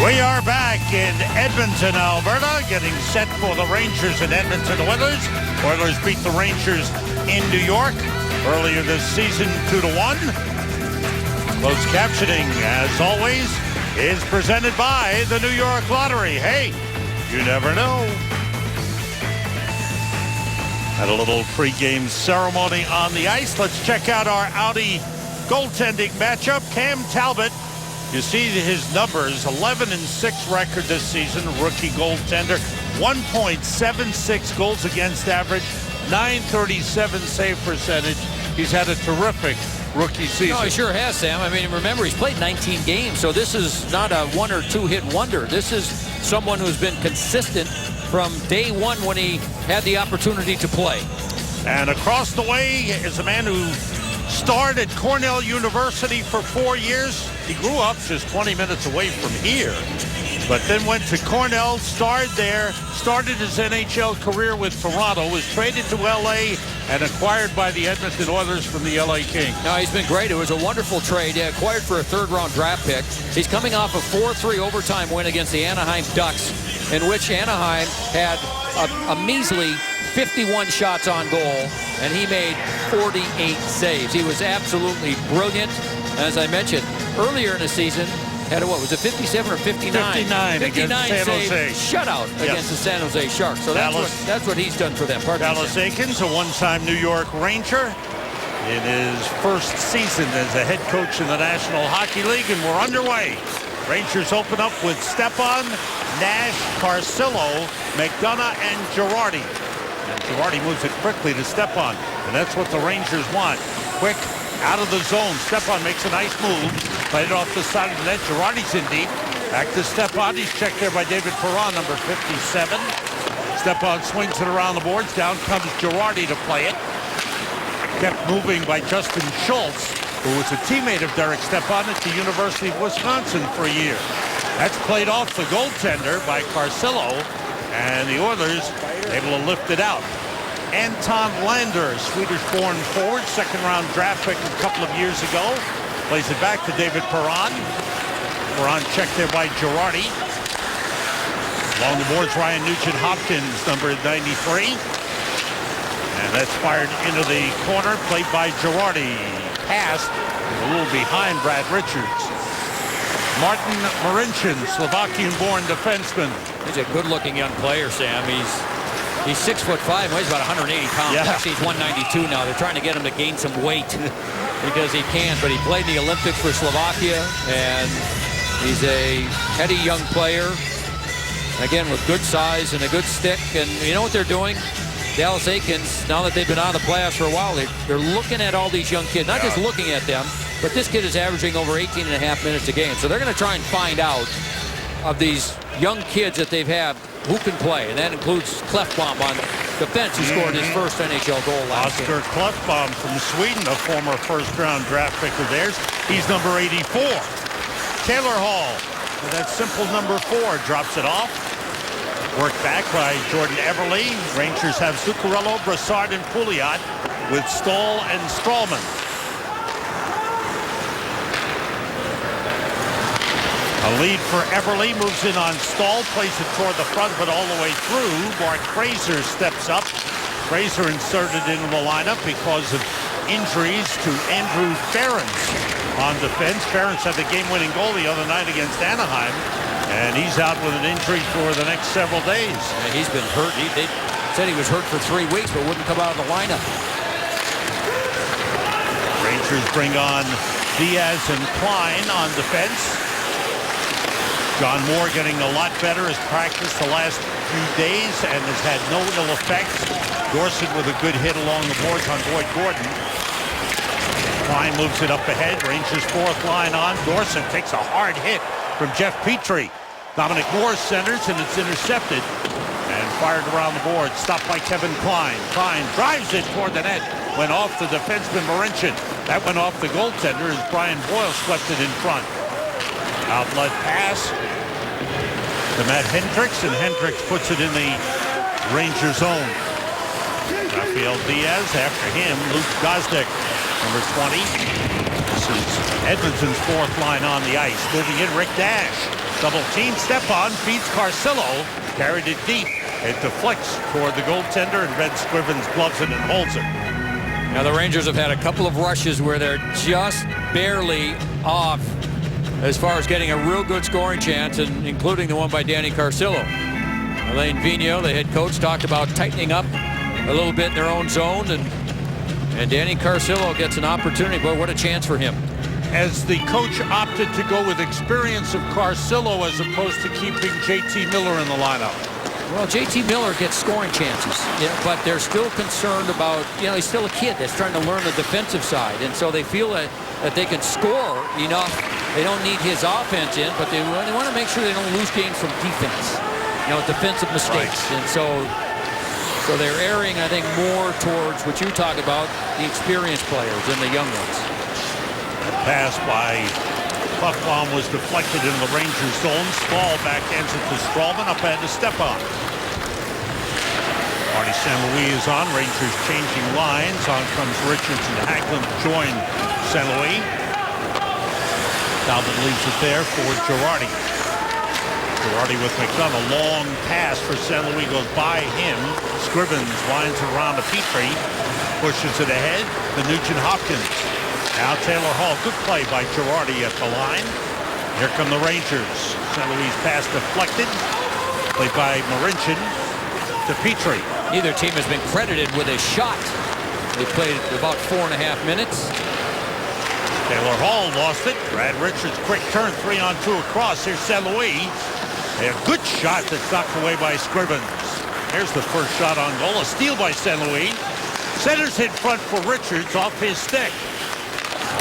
We are back in Edmonton, Alberta, getting set for the Rangers and Edmonton Oilers. Oilers beat the Rangers in New York earlier this season 2-1. Closed captioning, as always, is presented by the New York Lottery. Hey, you never know. Had a little pregame ceremony on the ice. Let's check out our Audi goaltending matchup. Cam Talbot. You see his numbers, 11-6 record this season, rookie goaltender, 1.76 goals against average, .937 save percentage. He's had a terrific rookie season. No, he sure has, Sam. I mean, remember, he's played 19 games, so this is not a one or two hit wonder. This is someone who's been consistent from day one when he had the opportunity to play. And across the way is a man who starred at Cornell University for 4 years. He grew up just 20 minutes away from here, but then went to Cornell, starred there, started his NHL career with Toronto, was traded to LA and acquired by the Edmonton Oilers from the LA Kings. No, he's been great. It was a wonderful trade. Acquired for a third-round draft pick. He's coming off a 4-3 overtime win against the Anaheim Ducks, in which Anaheim had a measly 51 shots on goal, and he made 48 saves. He was absolutely brilliant. As I mentioned, earlier in the season, had a, what was it, 57 or 59? 59 against San Jose. Shutout against the San Jose Sharks. So that's what he's done for them. Dallas Eakins, a one-time New York Ranger, in his first season as a head coach in the National Hockey League, and we're underway. Rangers open up with Stepan, Nash, Carcillo, McDonough, and Girardi. And Girardi moves it quickly to Stepan, and that's what the Rangers want. Quick, out of the zone. Stepan makes a nice move. Played it off the side of the net. Girardi's in deep. Back to Stepan. He's checked there by David Perron, number 57. Stepan swings it around the boards. Down comes Girardi to play it. Kept moving by Justin Schultz, who was a teammate of Derek Stepan at the University of Wisconsin for a year. That's played off the goaltender by Carcillo, and the Oilers able to lift it out. Anton Lander, Swedish-born forward, second-round draft pick a couple of years ago. Plays it back to David Perron. Perron checked there by Girardi. Along the boards, Ryan Nugent-Hopkins, number 93. And that's fired into the corner, played by Girardi. Passed, a little behind Brad Richards. Martin Marincin, Slovakian-born defenseman. He's a good-looking young player, Sam. He's 6'5", weighs about 180 pounds. Yeah. Actually, he's 192 now. They're trying to get him to gain some weight because he can't. But he played in the Olympics for Slovakia, and he's a heady young player. Again, with good size and a good stick. And you know what they're doing? Dallas Eakins, now that they've been out of the playoffs for a while, they're looking at all these young kids. Not just looking at them, but this kid is averaging over 18 and a half minutes a game. So they're going to try and find out of these young kids that they've had who can play, and that includes Klefbom on defense, who scored his first NHL goal last Oscar game. Klefbom from Sweden, a former first-round draft pick of theirs. He's number 84. Taylor Hall, with that simple number 4, drops it off. Worked back by Jordan Everly. Rangers have Zuccarello, Brassard, and Pouliot with Stahl and Strawman. A lead for Everly, moves in on Stahl, plays it toward the front, but all the way through. Mark Fraser steps up. Fraser inserted into the lineup because of injuries to Andrew Ference on defense. Ference had the game-winning goal the other night against Anaheim, and he's out with an injury for the next several days. And he's been hurt. They said he was hurt for 3 weeks, but wouldn't come out of the lineup. Rangers bring on Diaz and Klein on defense. John Moore getting a lot better, has practiced the last few days and has had no ill effects. Dorsett with a good hit along the boards on Boyd Gordon. Klein moves it up ahead. Rangers fourth line on. Dorsett takes a hard hit from Jeff Petrie. Dominic Moore centers, and it's intercepted and fired around the board. Stopped by Kevin Klein. Klein drives it toward the net. Went off the defenseman Marincin. That went off the goaltender as Brian Boyle swept it in front. Outlet pass to Matt Hendricks, and Hendricks puts it in the Ranger zone. Rafael Diaz, after him, Luke Gosdick, number 20. This is Edmonton's fourth line on the ice. Moving in, Rick Dash. Double team, Stepan feeds Carcillo, carried it deep. It deflects toward the goaltender, and Ben Scrivens gloves it and holds it. Now the Rangers have had a couple of rushes where they're just barely off as far as getting a real good scoring chance, and including the one by Danny Carcillo. Alain Vigneault, the head coach, talked about tightening up a little bit in their own zone, and Danny Carcillo gets an opportunity. Boy, what a chance for him. As the coach opted to go with experience of Carcillo as opposed to keeping J.T. Miller in the lineup. Well, J.T. Miller gets scoring chances, but they're still concerned about, he's still a kid that's trying to learn the defensive side. And so they feel that they can score enough. They don't need his offense in, but they want to make sure they don't lose games from defense, defensive mistakes. Right. And so they're erring, I think, more towards what you talk about, the experienced players and the young ones. The pass by Puckbaum was deflected in the Rangers zone. Stahl backhands it to Strawman, up ahead to Stepan. Marty St. Louis is on. Rangers changing lines. On comes Richards and Hagelin to join St. Louis. Talbot leaves it there for Girardi. Girardi with McDonough. Long pass for St. Louis goes by him. Scrivens winds around to Petrie. Pushes it ahead to Nugent Hopkins. Now Taylor Hall, good play by Girardi at the line. Here come the Rangers. St. Louis pass deflected. Played by Marincin to Petrie. Neither team has been credited with a shot. They played about 4.5 minutes. Taylor Hall lost it. Brad Richards, quick turn, 3-on-2 across. Here's St. Louis. A good shot that's knocked away by Scrivens. Here's the first shot on goal. A steal by St. Louis. Centers hit front for Richards off his stick.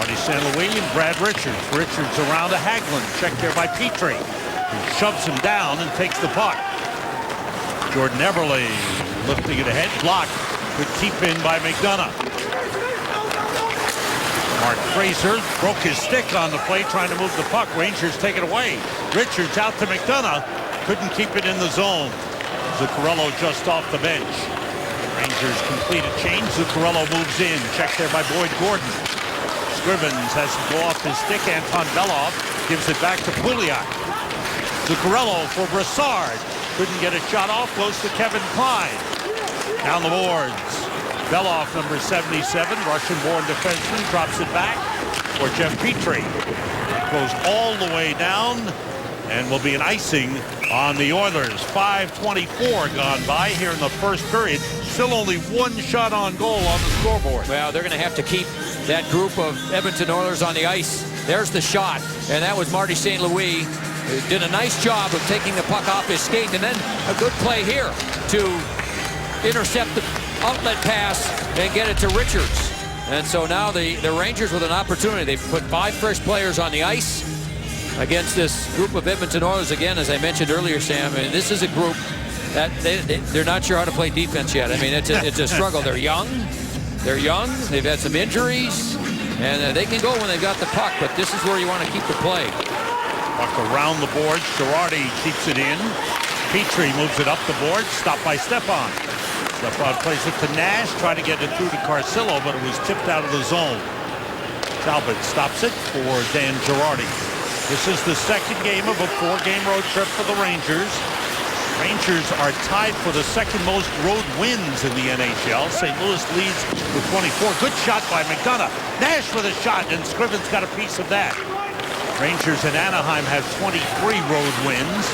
Marty St. Louis and Brad Richards. Richards around to Hagelin. Checked there by Petrie. He shoves him down and takes the puck. Jordan Eberle lifting it ahead. Blocked. Good keep in by McDonough. Mark Fraser broke his stick on the play trying to move the puck. Rangers take it away. Richards out to McDonough. Couldn't keep it in the zone. Zuccarello just off the bench. Rangers complete a change. Zuccarello moves in. Checked there by Boyd Gordon. Scrivens has to go off his stick. Anton Belov gives it back to Pouliot. Zuccarello for Brassard. Couldn't get a shot off. Goes to Kevin Klein. Down the boards. Belov, number 77, Russian-born defenseman, drops it back for Jeff Petrie. Goes all the way down and will be an icing on the Oilers. 5:24 gone by here in the first period. Still only one shot on goal on the scoreboard. Well, they're going to have to keep that group of Edmonton Oilers on the ice. There's the shot, and that was Marty St. Louis. He did a nice job of taking the puck off his skate, and then a good play here to intercept the outlet pass and get it to Richards. And so now the Rangers with an opportunity. They've put 5 fresh players on the ice against this group of Edmonton Oilers. Again, as I mentioned earlier, Sam, and this is a group that they're not sure how to play defense yet. I mean, it's a struggle. They're young. They've had some injuries, and they can go when they've got the puck, but this is where you want to keep the play. Puck around the boards. Girardi keeps it in. Petrie moves it up the board. Stopped by Stepan. Stepan plays it to Nash. Tried to get it through to Carcillo, but it was tipped out of the zone. Talbot stops it for Dan Girardi. This is the second game of a 4-game road trip for the Rangers. Rangers are tied for the second most road wins in the NHL. St. Louis leads with 24. Good shot by McDonough. Nash with a shot, and Scrivens got a piece of that. Rangers in Anaheim have 23 road wins.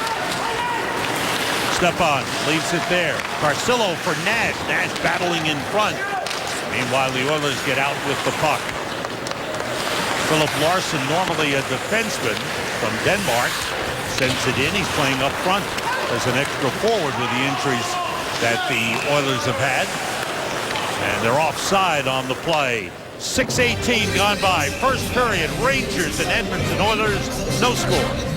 Stepan leaves it there. Carcillo for Nash. Nash battling in front. Meanwhile, the Oilers get out with the puck. Philip Larson, normally a defenseman from Denmark, sends it in. He's playing up front as an extra forward with the injuries that the Oilers have had. And they're offside on the play. 6:18 gone by. First period, Rangers and Edmonton Oilers, no score.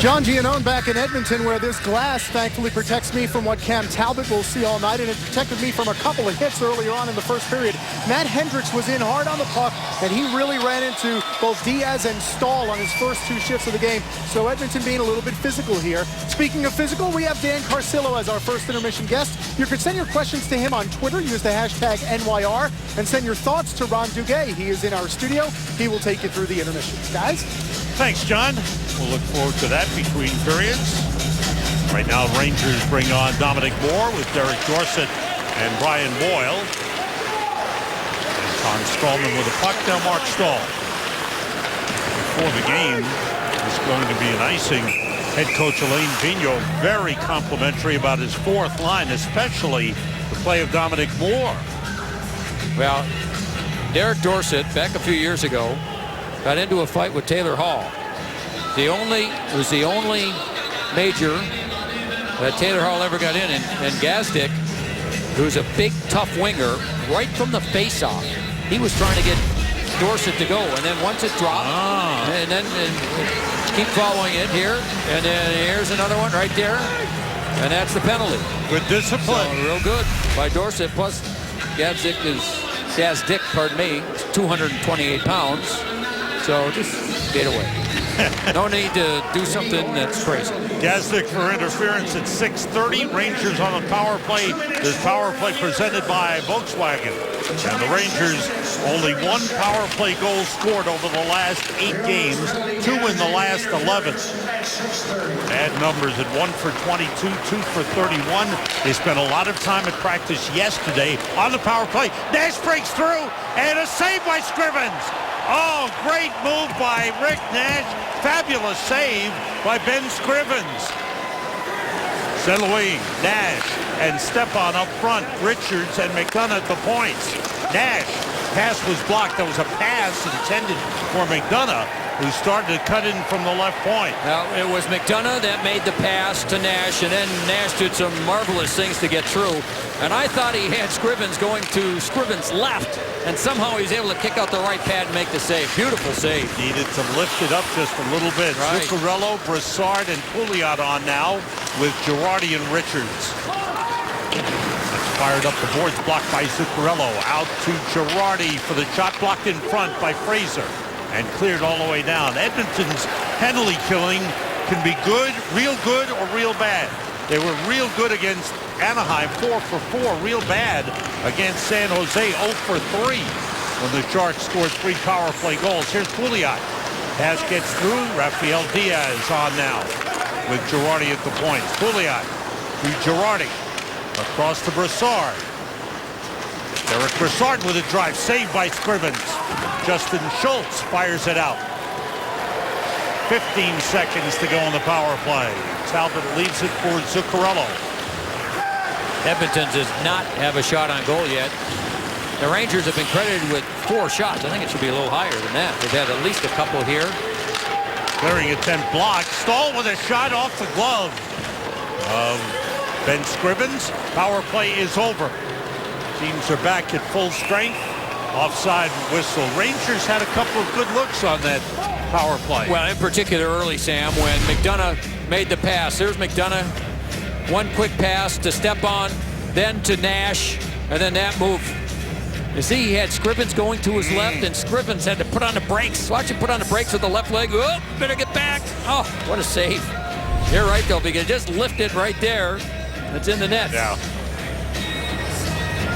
John Giannone back in Edmonton, where this glass thankfully protects me from what Cam Talbot will see all night, and it protected me from a couple of hits earlier on in the first period. Matt Hendricks was in hard on the puck, and he really ran into both Diaz and Stahl on his first 2 shifts of the game. So Edmonton being a little bit physical here. Speaking of physical, we have Dan Carcillo as our first intermission guest. You can send your questions to him on Twitter. Use the hashtag NYR and send your thoughts to Ron Duguay. He is in our studio. He will take you through the intermissions. Guys? Thanks, John. We'll look forward to that between periods. Right now, Rangers bring on Dominic Moore with Derek Dorsett and Brian Boyle. And Tom Stallman with a puck. Now Mark Stahl. Before the game is going to be an icing. Head coach Alain Vigneault very complimentary about his fourth line, especially the play of Dominic Moore. Well, Derek Dorsett, back a few years ago, got into a fight with Taylor Hall. It was the only major that Taylor Hall ever got in. And Gazdic, who's a big, tough winger, right from the face-off, he was trying to get Dorsett to go. And then once it dropped, and then keep following it here. And then here's another one right there. And that's the penalty. Good discipline. So, real good by Dorsett. Plus, Gazdic, pardon me, 228 pounds. So just get away. No need to do something that's crazy. Gazdic for interference at 6:30. Rangers on the power play. This power play presented by Volkswagen. And the Rangers only one power play goal scored over the last 8 games, 2 in the last 11. Bad numbers at 1 for 22, 2 for 31. They spent a lot of time at practice yesterday on the power play. Nash breaks through and a save by Scrivens. Oh, great move by Rick Nash. Fabulous save by Ben Scrivens. Center wing, Nash and Stepan up front. Richards and McDonough at the points. Nash, pass was blocked. That was a pass intended for McDonough, who started to cut in from the left point. Now, it was McDonough that made the pass to Nash, and then Nash did some marvelous things to get through. And I thought he had Scrivens going to Scrivens' left, and somehow he was able to kick out the right pad and make the save. Beautiful save. Needed to lift it up just a little bit. Right. Zuccarello, Brassard, and Pouliot on now with Girardi and Richards. Fired up the boards, blocked by Zuccarello. Out to Girardi for the shot, blocked in front by Fraser and cleared all the way down. Edmonton's penalty killing can be good, or real bad. They were real good against Anaheim, 4 for 4, real bad against San Jose, 0 for 3 when the Sharks scored 3 power play goals. Here's Pouliot. Pass gets through. Rafael Diaz on now with Girardi at the points. Pouliot to Girardi. Across to Brassard. Derek Brassard with a drive. Saved by Scrivens. Justin Schultz fires it out. 15 seconds to go on the power play. Talbot leaves it for Zuccarello. Edmonton does not have a shot on goal yet. The Rangers have been credited with 4 shots. I think it should be a little higher than that. They've had at least a couple here. Clearing attempt blocked. Stahl with a shot off the glove of Ben Scrivens. Power play is over. Teams are back at full strength. Offside whistle. Rangers had a couple of good looks on that power play. Well, in particular early, Sam, when McDonough made the pass. There's McDonough. One quick pass to Stepan, then to Nash, and then that move. You see, he had Scrivens going to his left, and Scrivens had to put on the brakes. Watch him put on the brakes with the left leg. Oh, better get back. Oh, what a save. You're right, though, because just lift it right there. It's in the net. Yeah.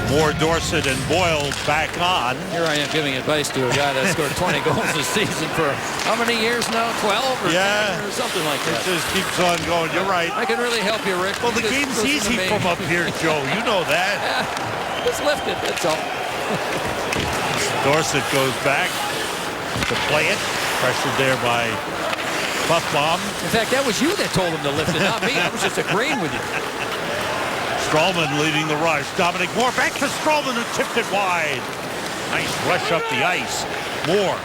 More Dorsett and Boyle back on. Here I am giving advice to a guy that scored 20 goals this season for how many years now? 12 or 10 or something like that. It just keeps on going. You're right. I can really help you, Rick. Well, the game's easy from up here, Joe. You know that. Just lift it, that's all. Dorsett goes back to play it. Pressured there by Puffbaum. In fact, that was you that told him to lift it, not me. I was just agreeing with you. Strallman leading the rush. Dominic Moore back to Strallman, who tipped it wide. Nice rush up the ice. Moore.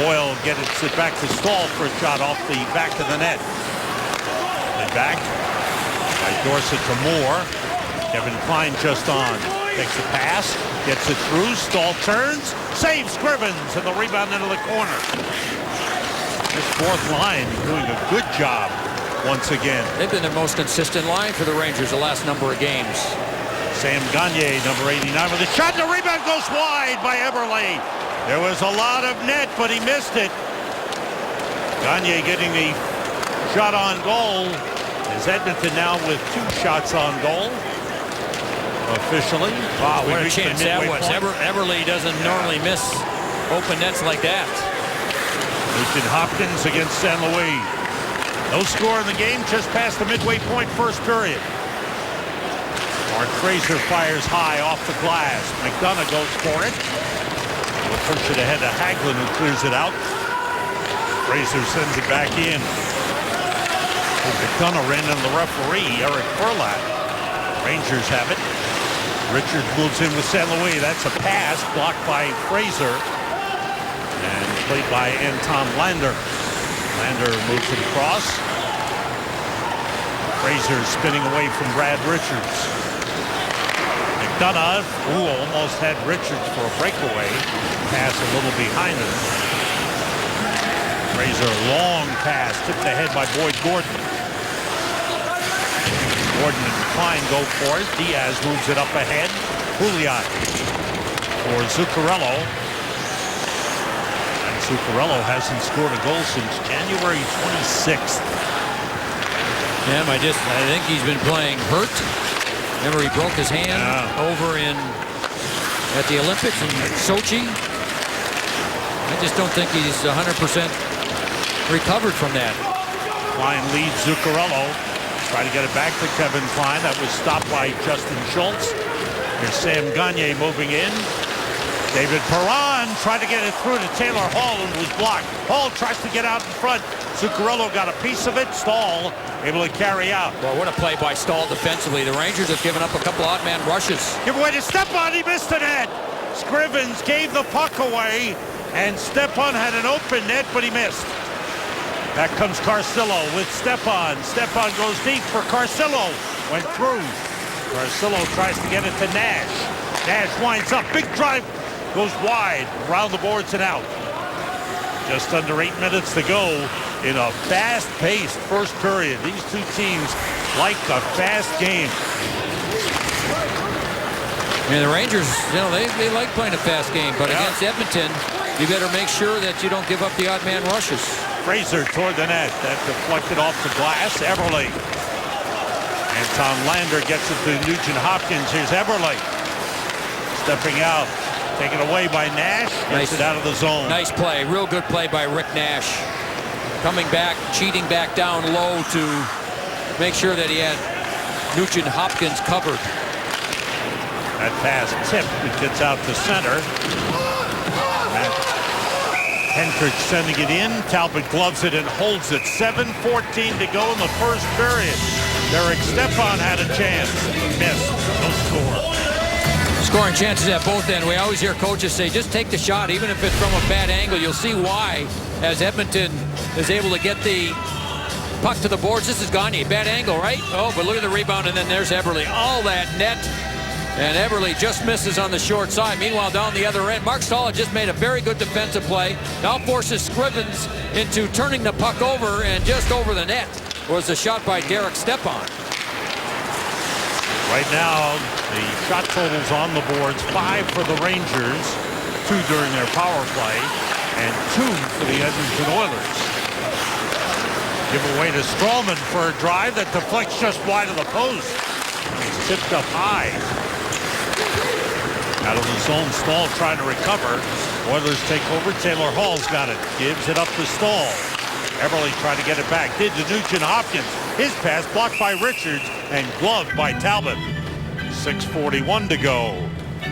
Boyle gets it back to Stahl for a shot off the back of the net. And back by Dorsett to Moore. Kevin Klein just on. Takes the pass. Gets it through. Stahl turns. Saves Scrivens and the rebound into the corner. This fourth line doing a good job once again. They've been the most consistent line for the Rangers the last number of games. Sam Gagner, number 89, with a shot, and the rebound goes wide by Eberle. There was a lot of net, but he missed it. Gagner getting the shot on goal. Is Edmonton now with 2 shots on goal officially? Wow, what a chance that was. Eberle doesn't normally miss open nets like that. Nugent Hopkins against San Luis. No score in the game, just past the midway point first period. Mark Fraser fires high off the glass. McDonough goes for it. Will push it ahead to Hagelin, who clears it out. Fraser sends it back in. McDonough ran into the referee, Eric Perlat. Rangers have it. Richards moves in with San Luis. That's a pass blocked by Fraser and played by Anton Lander. Lander moves it across. Fraser spinning away from Brad Richards. McDonough, who almost had Richards for a breakaway. Pass a little behind him. Fraser, long pass, tipped ahead by Boyd Gordon. Gordon and Klein go for it. Diaz moves it up ahead. Pouliot for Zuccarello. And Zuccarello hasn't scored a goal since January 26th. Yeah, I think he's been playing hurt. Remember, he broke his hand over at the Olympics in Sochi. I just don't think he's 100% recovered from that. Klein leads Zuccarello. Try to get it back to Kevin Klein. That was stopped by Justin Schultz. Here's Sam Gagne moving in. David Perron tried to get it through to Taylor Hall and was blocked. Hall tries to get out in front. Zuccarello got a piece of it. Stahl able to carry out. Well, what a play by Stahl defensively. The Rangers have given up a couple odd man rushes. Give away to Stepan. He missed the net. Scrivens gave the puck away, and Stepan had an open net, but he missed. Back comes Carcillo with Stepan. Stepan goes deep for Carcillo. Went through. Carcillo tries to get it to Nash. Nash winds up. Big drive. Goes wide. Around the boards and out. Just under 8 minutes to go in a fast-paced first period. These two teams like a fast game. And the Rangers, they like playing a fast game, but against Edmonton, you better make sure that you don't give up the odd man rushes. Fraser toward the net. That deflected off the glass. Eberle. Anton Lander gets it to Nugent Hopkins. Here's Eberle. Stepping out. Taken away by Nash. Gets it out of the zone. Nice play. Real good play by Rick Nash. Coming back, cheating back down low to make sure that he had Nugent Hopkins covered. That pass tipped. It gets out to center. Hendricks sending it in. Talbot gloves it and holds it. 7:14 to go in the first period. Derek Stepan had a chance. Missed. No score. Scoring chances at both ends. We always hear coaches say, just take the shot, even if it's from a bad angle. You'll see why as Edmonton is able to get the puck to the boards. This is Gagne. Bad angle, right? Oh, but look at the rebound, and then there's Eberle. All that net. And Eberle just misses on the short side. Meanwhile, down the other end, Mark Stahl just made a very good defensive play. Now forces Scrivens into turning the puck over, and just over the net was a shot by Derek Stepan. Right now, the shot totals on the boards: 5 for the Rangers, 2 during their power play, and 2 for the Edmonton Oilers. Give away to Strawman for a drive that deflects just wide of the post. It's tipped up high. Out of the zone, Stahl trying to recover. Oilers take over. Taylor Hall's got it. Gives it up to Stahl. Eberle tried to get it back. Did to Nugent Hopkins. His pass blocked by Richards and gloved by Talbot. 6:41 to go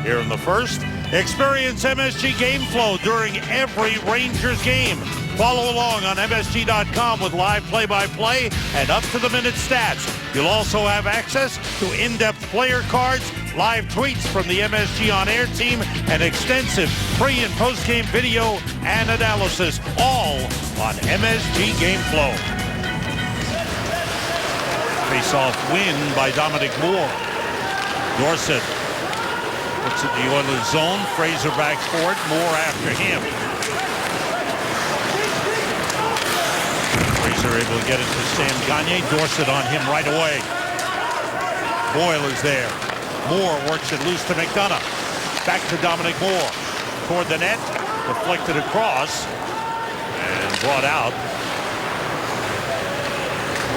here in the first. Experience MSG Game Flow during every Rangers game. Follow along on MSG.com with live play-by-play and up-to-the-minute stats. You'll also have access to in-depth player cards, live tweets from the MSG On Air team, and extensive pre- and post-game video and analysis, all on MSG Game Flow. Face-off win by Dominic Moore. Dorsett puts it in the Oilers zone. Fraser backs forward. Moore after him. Fraser able to get it to Sam Gagne. Dorsett on him right away. Boyle is there. Moore works it loose to McDonough. Back to Dominic Moore. Toward the net. Deflected across. And brought out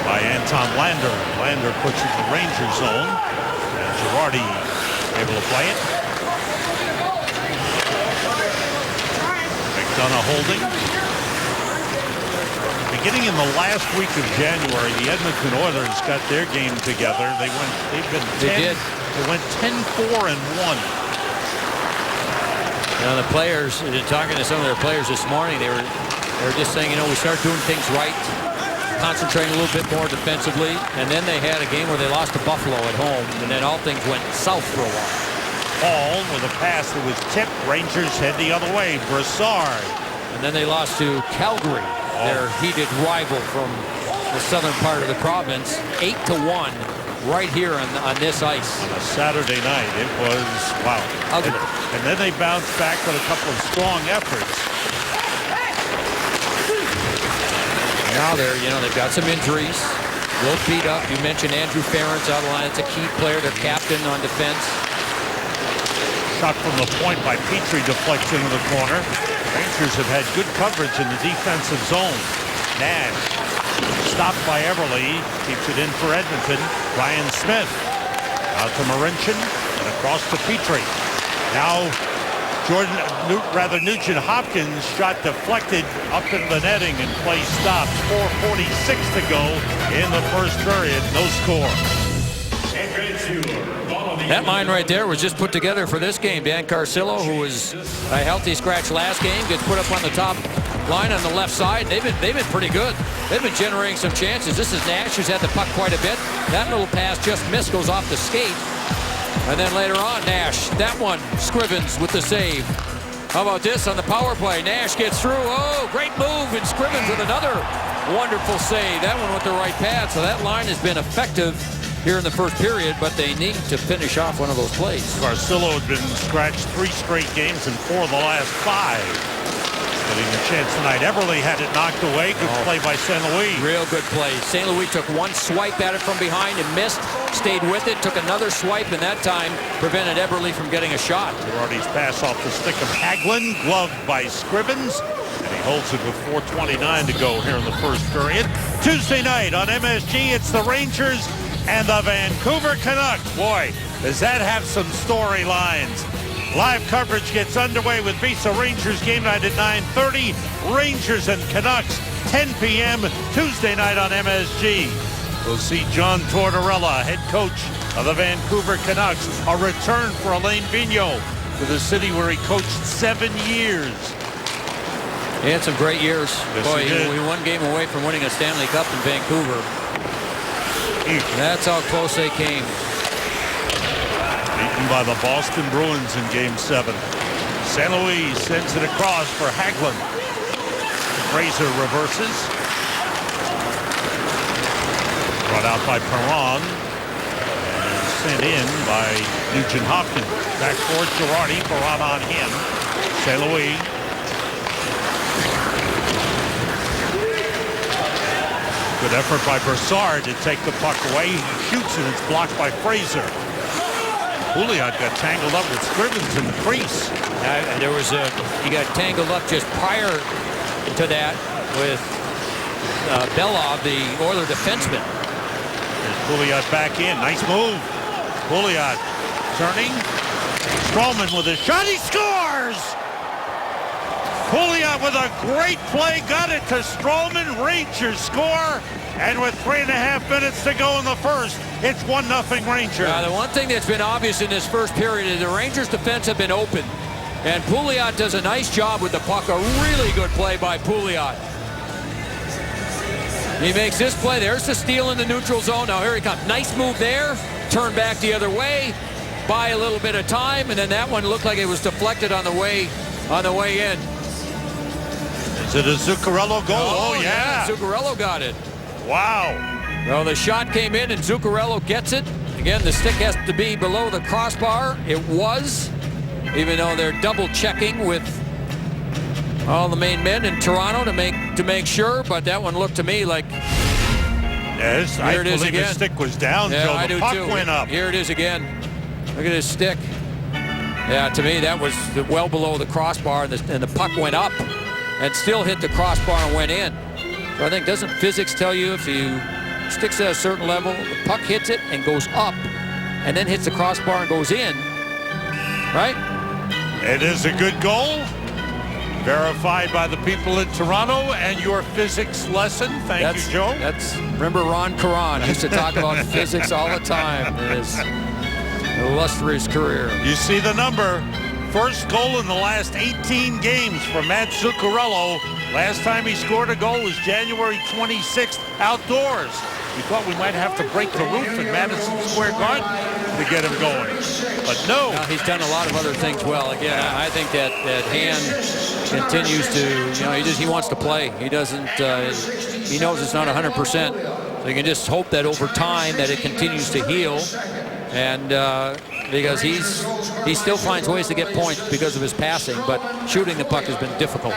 by Anton Lander. Lander puts it in the Ranger zone. And Girardi able to play it. McDonough holding. beginning in the last week of January, the Edmonton Oilers got their game together. They went 10-4-1. Now the players, talking to some of their players this morning, they were just saying, we start doing things right, concentrating a little bit more defensively, and then they had a game where they lost to Buffalo at home, and then all things went south for a while. Hall with a pass that was tipped. Rangers head the other way. Brassard. And then they lost to Calgary, their heated rival from the southern part of the province, 8-1 right here on this ice. On a Saturday night, it was, wow. Ugly. And then they bounced back with a couple of strong efforts. Now they've got some injuries. A little beat up. You mentioned Andrew Ference out of the line. It's a key player, their captain on defense. Shot from the point by Petrie deflects into the corner. Rangers have had good coverage in the defensive zone. Nash stopped by Everly. Keeps it in for Edmonton. Ryan Smith out to Marincin and across to Petrie. Now Nugent Hopkins shot deflected up in the netting and play stops. 4:46 to go in the first period. No score. That line right there was just put together for this game. Dan Carcillo, who was a healthy scratch last game, gets put up on the top line on the left side. They've been pretty good. They've been generating some chances. This is Nash, who's had the puck quite a bit. That little pass just missed, goes off the skate. And then later on, Nash, that one, Scrivens with the save. How about this on the power play? Nash gets through. Oh, great move, and Scrivens with another wonderful save. That one with the right pad. So that line has been effective here in the first period, but they need to finish off one of those plays. Carcillo had been scratched 3 straight games and 4 of the last 5. Getting a chance tonight. Everly had it knocked away. Good play by St. Louis. Real good play. St. Louis took one swipe at it from behind and missed. Stayed with it. Took another swipe, and that time prevented Everly from getting a shot. Girardi's pass off the stick of Hagelin. Gloved by Scrivens. And he holds it with 4:29 to go here in the first period. Tuesday night on MSG, it's the Rangers and the Vancouver Canucks. Boy, does that have some storylines. Live coverage gets underway with Visa Rangers game night at 9:30. Rangers and Canucks, 10 p.m. Tuesday night on MSG. We'll see John Tortorella, head coach of the Vancouver Canucks. A return for Alain Vigneault to the city where he coached 7 years. He had some great years. Yes, boy, he did. we one game away from winning a Stanley Cup in Vancouver. That's how close they came. Beaten by the Boston Bruins in Game 7. St. Louis sends it across for Hagelin. Fraser reverses. Brought out by Perron. And sent in by Nugent Hopkins. Back for Girardi. Perron on him. St. Louis. Good effort by Brassard to take the puck away. He shoots and it's blocked by Fraser. Pouliot got tangled up with Scrivens in the crease. There was he got tangled up just prior to that with Belov, the Oiler defenseman. There's Pouliot back in. Nice move. Pouliot turning. Stroman with a shot. He scores! Pouliot with a great play. Got it to Stroman. Rangers score. And with 3.5 minutes to go in the first, it's 1-0 Rangers. The one thing that's been obvious in this first period is the Rangers defense have been open. And Pouliot does a nice job with the puck. A really good play by Pouliot. He makes this play. There's the steal in the neutral zone. Now here he comes. Nice move there. Turn back the other way. Buy a little bit of time. And then that one looked like it was deflected on the way in. Is it a Zuccarello goal? Oh, yeah. Zuccarello got it. Wow. Well, the shot came in and Zuccarello gets it. Again, the stick has to be below the crossbar. It was, even though they're double checking with all the main men in Toronto to make sure. But that one looked to me like yes, I believe the stick was down. Yeah, Joe. I The do puck too. went up. Here it is again. Look at his stick. Yeah, to me that was well below the crossbar, and the puck went up and still hit the crossbar and went in. So I think, doesn't physics tell you if you sticks at a certain level, the puck hits it and goes up and then hits the crossbar and goes in, right? It is a good goal. Verified by the people in Toronto, and your physics lesson. Thank you, Joe. Remember Ron Caron used to talk about physics all the time in his illustrious career. You see the number. First goal in the last 18 games for Matt Zuccarello. Last time he scored a goal was January 26th outdoors. We thought we might have to break the roof in Madison Square Garden to get him going. But no. He's done a lot of other things well. Again, I think that hand continues to, he wants to play. He doesn't, he knows it's not 100%. So you can just hope that over time that it continues to heal. And because he still finds ways to get points because of his passing, but shooting the puck has been difficult.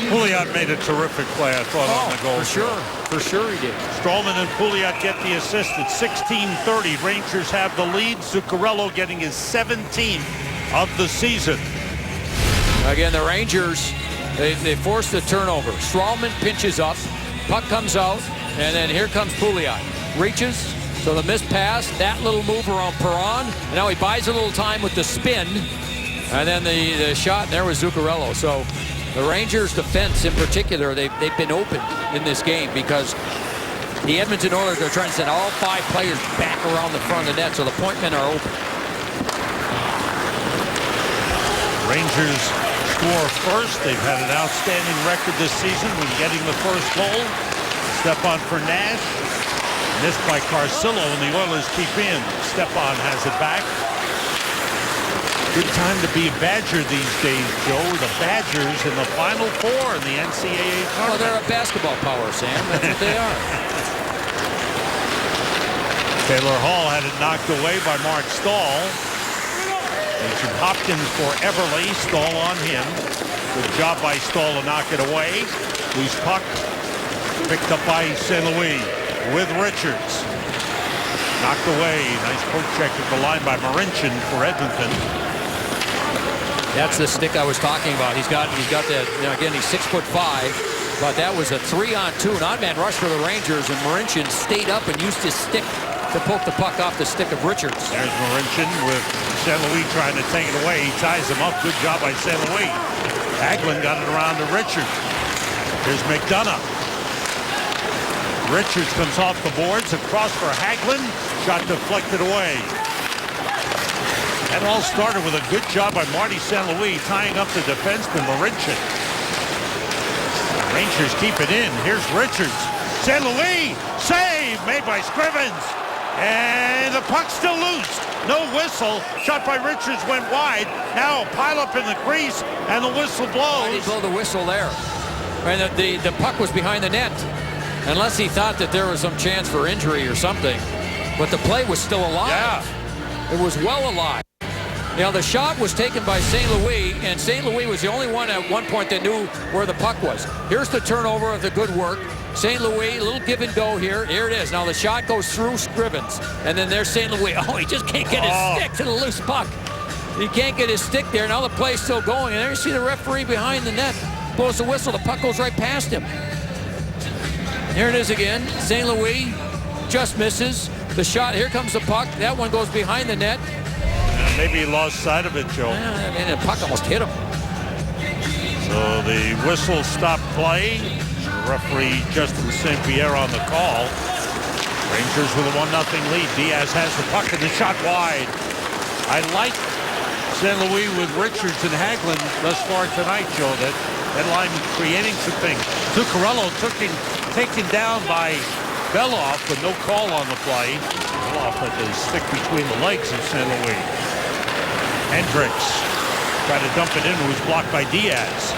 Pouliot made a terrific play, I thought, on the goal. For sure he did. Strowman and Pouliot get the assist at 16:30. Rangers have the lead. Zuccarello getting his 17th of the season. Again, the Rangers, they force the turnover. Strowman pinches up, puck comes out, and then here comes Pouliot. Reaches. So the missed pass, that little move around Perron. And now he buys a little time with the spin. And then the shot, and there was Zuccarello. So the Rangers' defense in particular, they've been open in this game because the Edmonton Oilers are trying to send all 5 players back around the front of the net, so the point men are open. Rangers score first. They've had an outstanding record this season when getting the first goal. Stepan for Nash. Missed by Carcillo, and the Oilers keep in. Stepan has it back. Good time to be a Badger these days, Joe. The Badgers in the Final Four in the NCAA tournament. Well, they're a basketball power, Sam. That's what they are. Taylor Hall had it knocked away by Mark Stahl. Mason Hopkins for Everly. Stahl on him. Good job by Stahl to knock it away. Loose puck picked up by St. Louis. With Richards. Knocked away. Nice poke check at the line by Marincin for Edmonton. That's the stick I was talking about. He's got that, again, he's 6'5", but that was a 3-on-2, an odd man rush for the Rangers, and Marincin stayed up and used his stick to poke the puck off the stick of Richards. There's Marincin with St. Louis trying to take it away. He ties him up. Good job by St. Louis. Hagelin got it around to Richards. Here's McDonough. Richards comes off the boards, across for Hagelin. Shot deflected away. That all started with a good job by Marty St. Louis tying up the defenseman Marincin. Rangers keep it in. Here's Richards. St. Louis, save made by Scrivens. And the puck's still loose. No whistle. Shot by Richards went wide. Now a pile up in the crease, and the whistle blows. Why did he blow the whistle there? And the puck was behind the net. Unless he thought that there was some chance for injury or something. But the play was still alive. Yeah. It was well alive. The shot was taken by St. Louis, and St. Louis was the only one at one point that knew where the puck was. Here's the turnover of the good work. St. Louis, a little give and go here. Here it is. Now the shot goes through Scrivens. And then there's St. Louis. Oh, he just can't get his stick to the loose puck. He can't get his stick there. Now the play's still going. And there you see the referee behind the net. Blows the whistle. The puck goes right past him. Here it is again. St. Louis just misses. The shot, here comes the puck. That one goes behind the net. Maybe he lost sight of it, Joe. And the puck almost hit him. So the whistle stopped play. Referee Justin St. Pierre on the call. Rangers with a 1-0 lead. Diaz has the puck and the shot wide. I like St. Louis with Richards and Hagelin thus far tonight, Joe. That line creating some things. Zuccarello taken down by Beloff, but no call on the play. Beloff had the stick between the legs of St. Louis. Hendricks tried to dump it in. It was blocked by Diaz.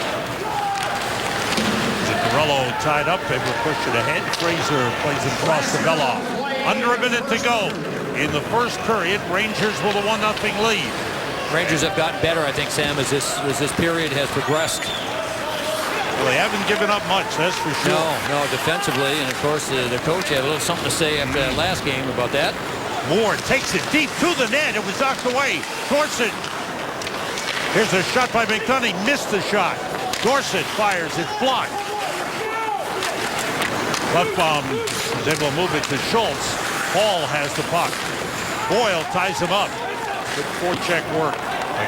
Zuccarello tied up, able to push it ahead. Fraser plays it across to Beloff. Under a minute to go in the first period. Rangers with a 1-0 lead. Rangers have gotten better, I think, Sam, as this period has progressed. Well, they haven't given up much, that's for sure. No, defensively, and of course the coach had a little something to say after that last game about that. Moore takes it deep to the net. It was knocked away. Dorsett. Here's a shot by McDonough. Missed the shot. Dorsett fires. It's blocked. Buffbaum is able to move it to Schultz. Hall has the puck. Boyle ties him up. Good forecheck work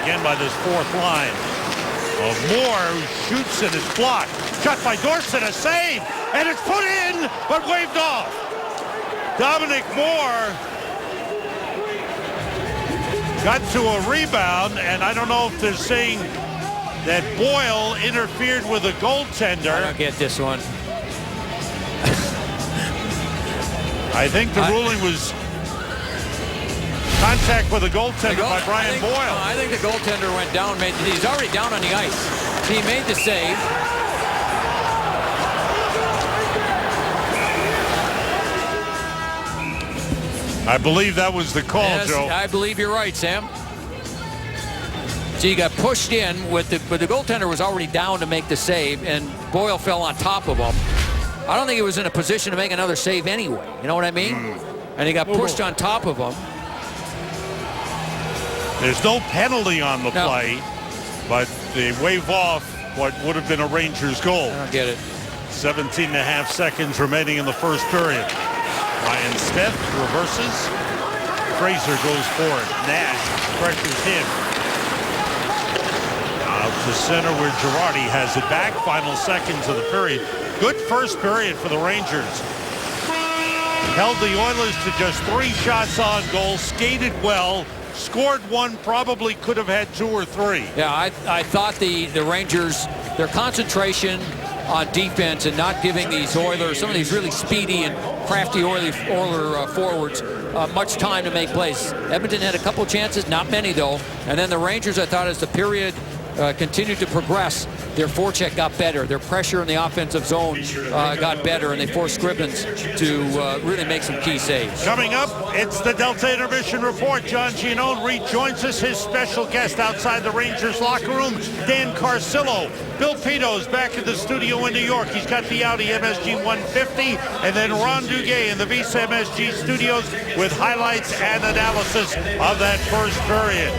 again by this fourth line. Moore shoots and it's blocked. Shot by Dorsett, a save, and it's put in, but waved off. Dominic Moore got to a rebound, and I don't know if they're saying that Boyle interfered with a goaltender. I don't get this one. I think the ruling was contact with a goaltender by Brian Boyle. I think the goaltender went down. He's already down on the ice. He made the save. I believe that was the call, Yes, Joe. I believe you're right, Sam. So he got pushed in but the goaltender was already down to make the save, and Boyle fell on top of him. I don't think he was in a position to make another save anyway. You know what I mean? And he got pushed on top of him. There's no penalty on the play, but they wave off what would have been a Rangers goal. I don't get it. 17 and a half seconds remaining in the first period. Ryan Smith reverses. Fraser goes for it. Nash pressures him. Out to center where Girardi has it back. Final seconds of the period. Good first period for the Rangers. Held the Oilers to just 3 shots on goal. Skated well. Scored one. Probably could have had 2 or 3. Yeah, I thought the Rangers, their concentration on defense and not giving these Oilers, some of these really speedy and crafty Oiler forwards, much time to make plays. Edmonton had a couple chances, not many though. And then the Rangers, I thought, as the period continued to progress, their forecheck got better. Their pressure in the offensive zone got better, and they forced Scrivens to really make some key saves. Coming up, it's the Delta Intermission Report. John Giannone rejoins us. His special guest outside the Rangers locker room, Dan Carcillo. Bill Peto's back in the studio in New York. He's got the Audi MSG 150, and then Ron Duguay in the Visa MSG studios with highlights and analysis of that first period.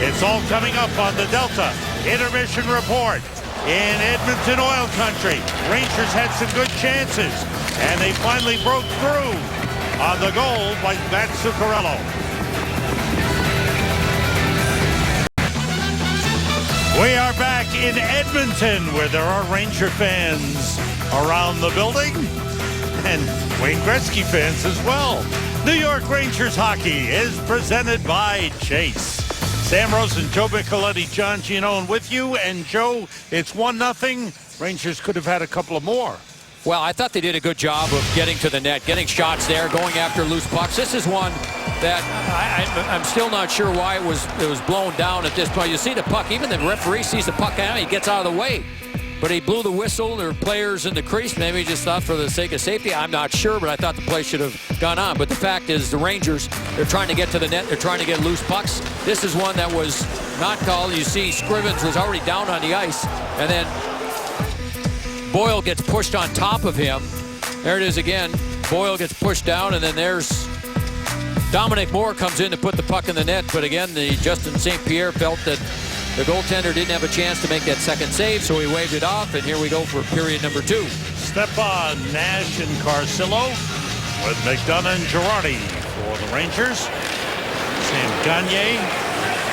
It's all coming up on the Delta Intermission Report. In Edmonton Oil Country, Rangers had some good chances, and they finally broke through on the goal by Matt Zuccarello. We are back in Edmonton, where there are Ranger fans around the building, and Wayne Gretzky fans as well. New York Rangers hockey is presented by Chase. Sam Rosen, Joe Micheletti, John Giannone with you. And Joe, it's 1-0. Rangers could have had a couple of more. Well, I thought they did a good job of getting to the net, getting shots there, going after loose pucks. This is one that I'm still not sure why it was blown down at this point. You see the puck, even the referee sees the puck out, he gets out of the way. But he blew the whistle. There were players in the crease. Maybe he just thought for the sake of safety. I'm not sure, but I thought the play should have gone on. But the fact is, the Rangers, they're trying to get to the net. They're trying to get loose pucks. This is one that was not called. You see Scrivens was already down on the ice. And then Boyle gets pushed on top of him. There it is again. Boyle gets pushed down, and then there's Dominic Moore comes in to put the puck in the net. But again, the Justin St. Pierre felt that the goaltender didn't have a chance to make that second save, so he waved it off, and here we go for period number 2. Stepan, Nash, and Carcillo with McDonough and Girardi for the Rangers. Sam Gagner,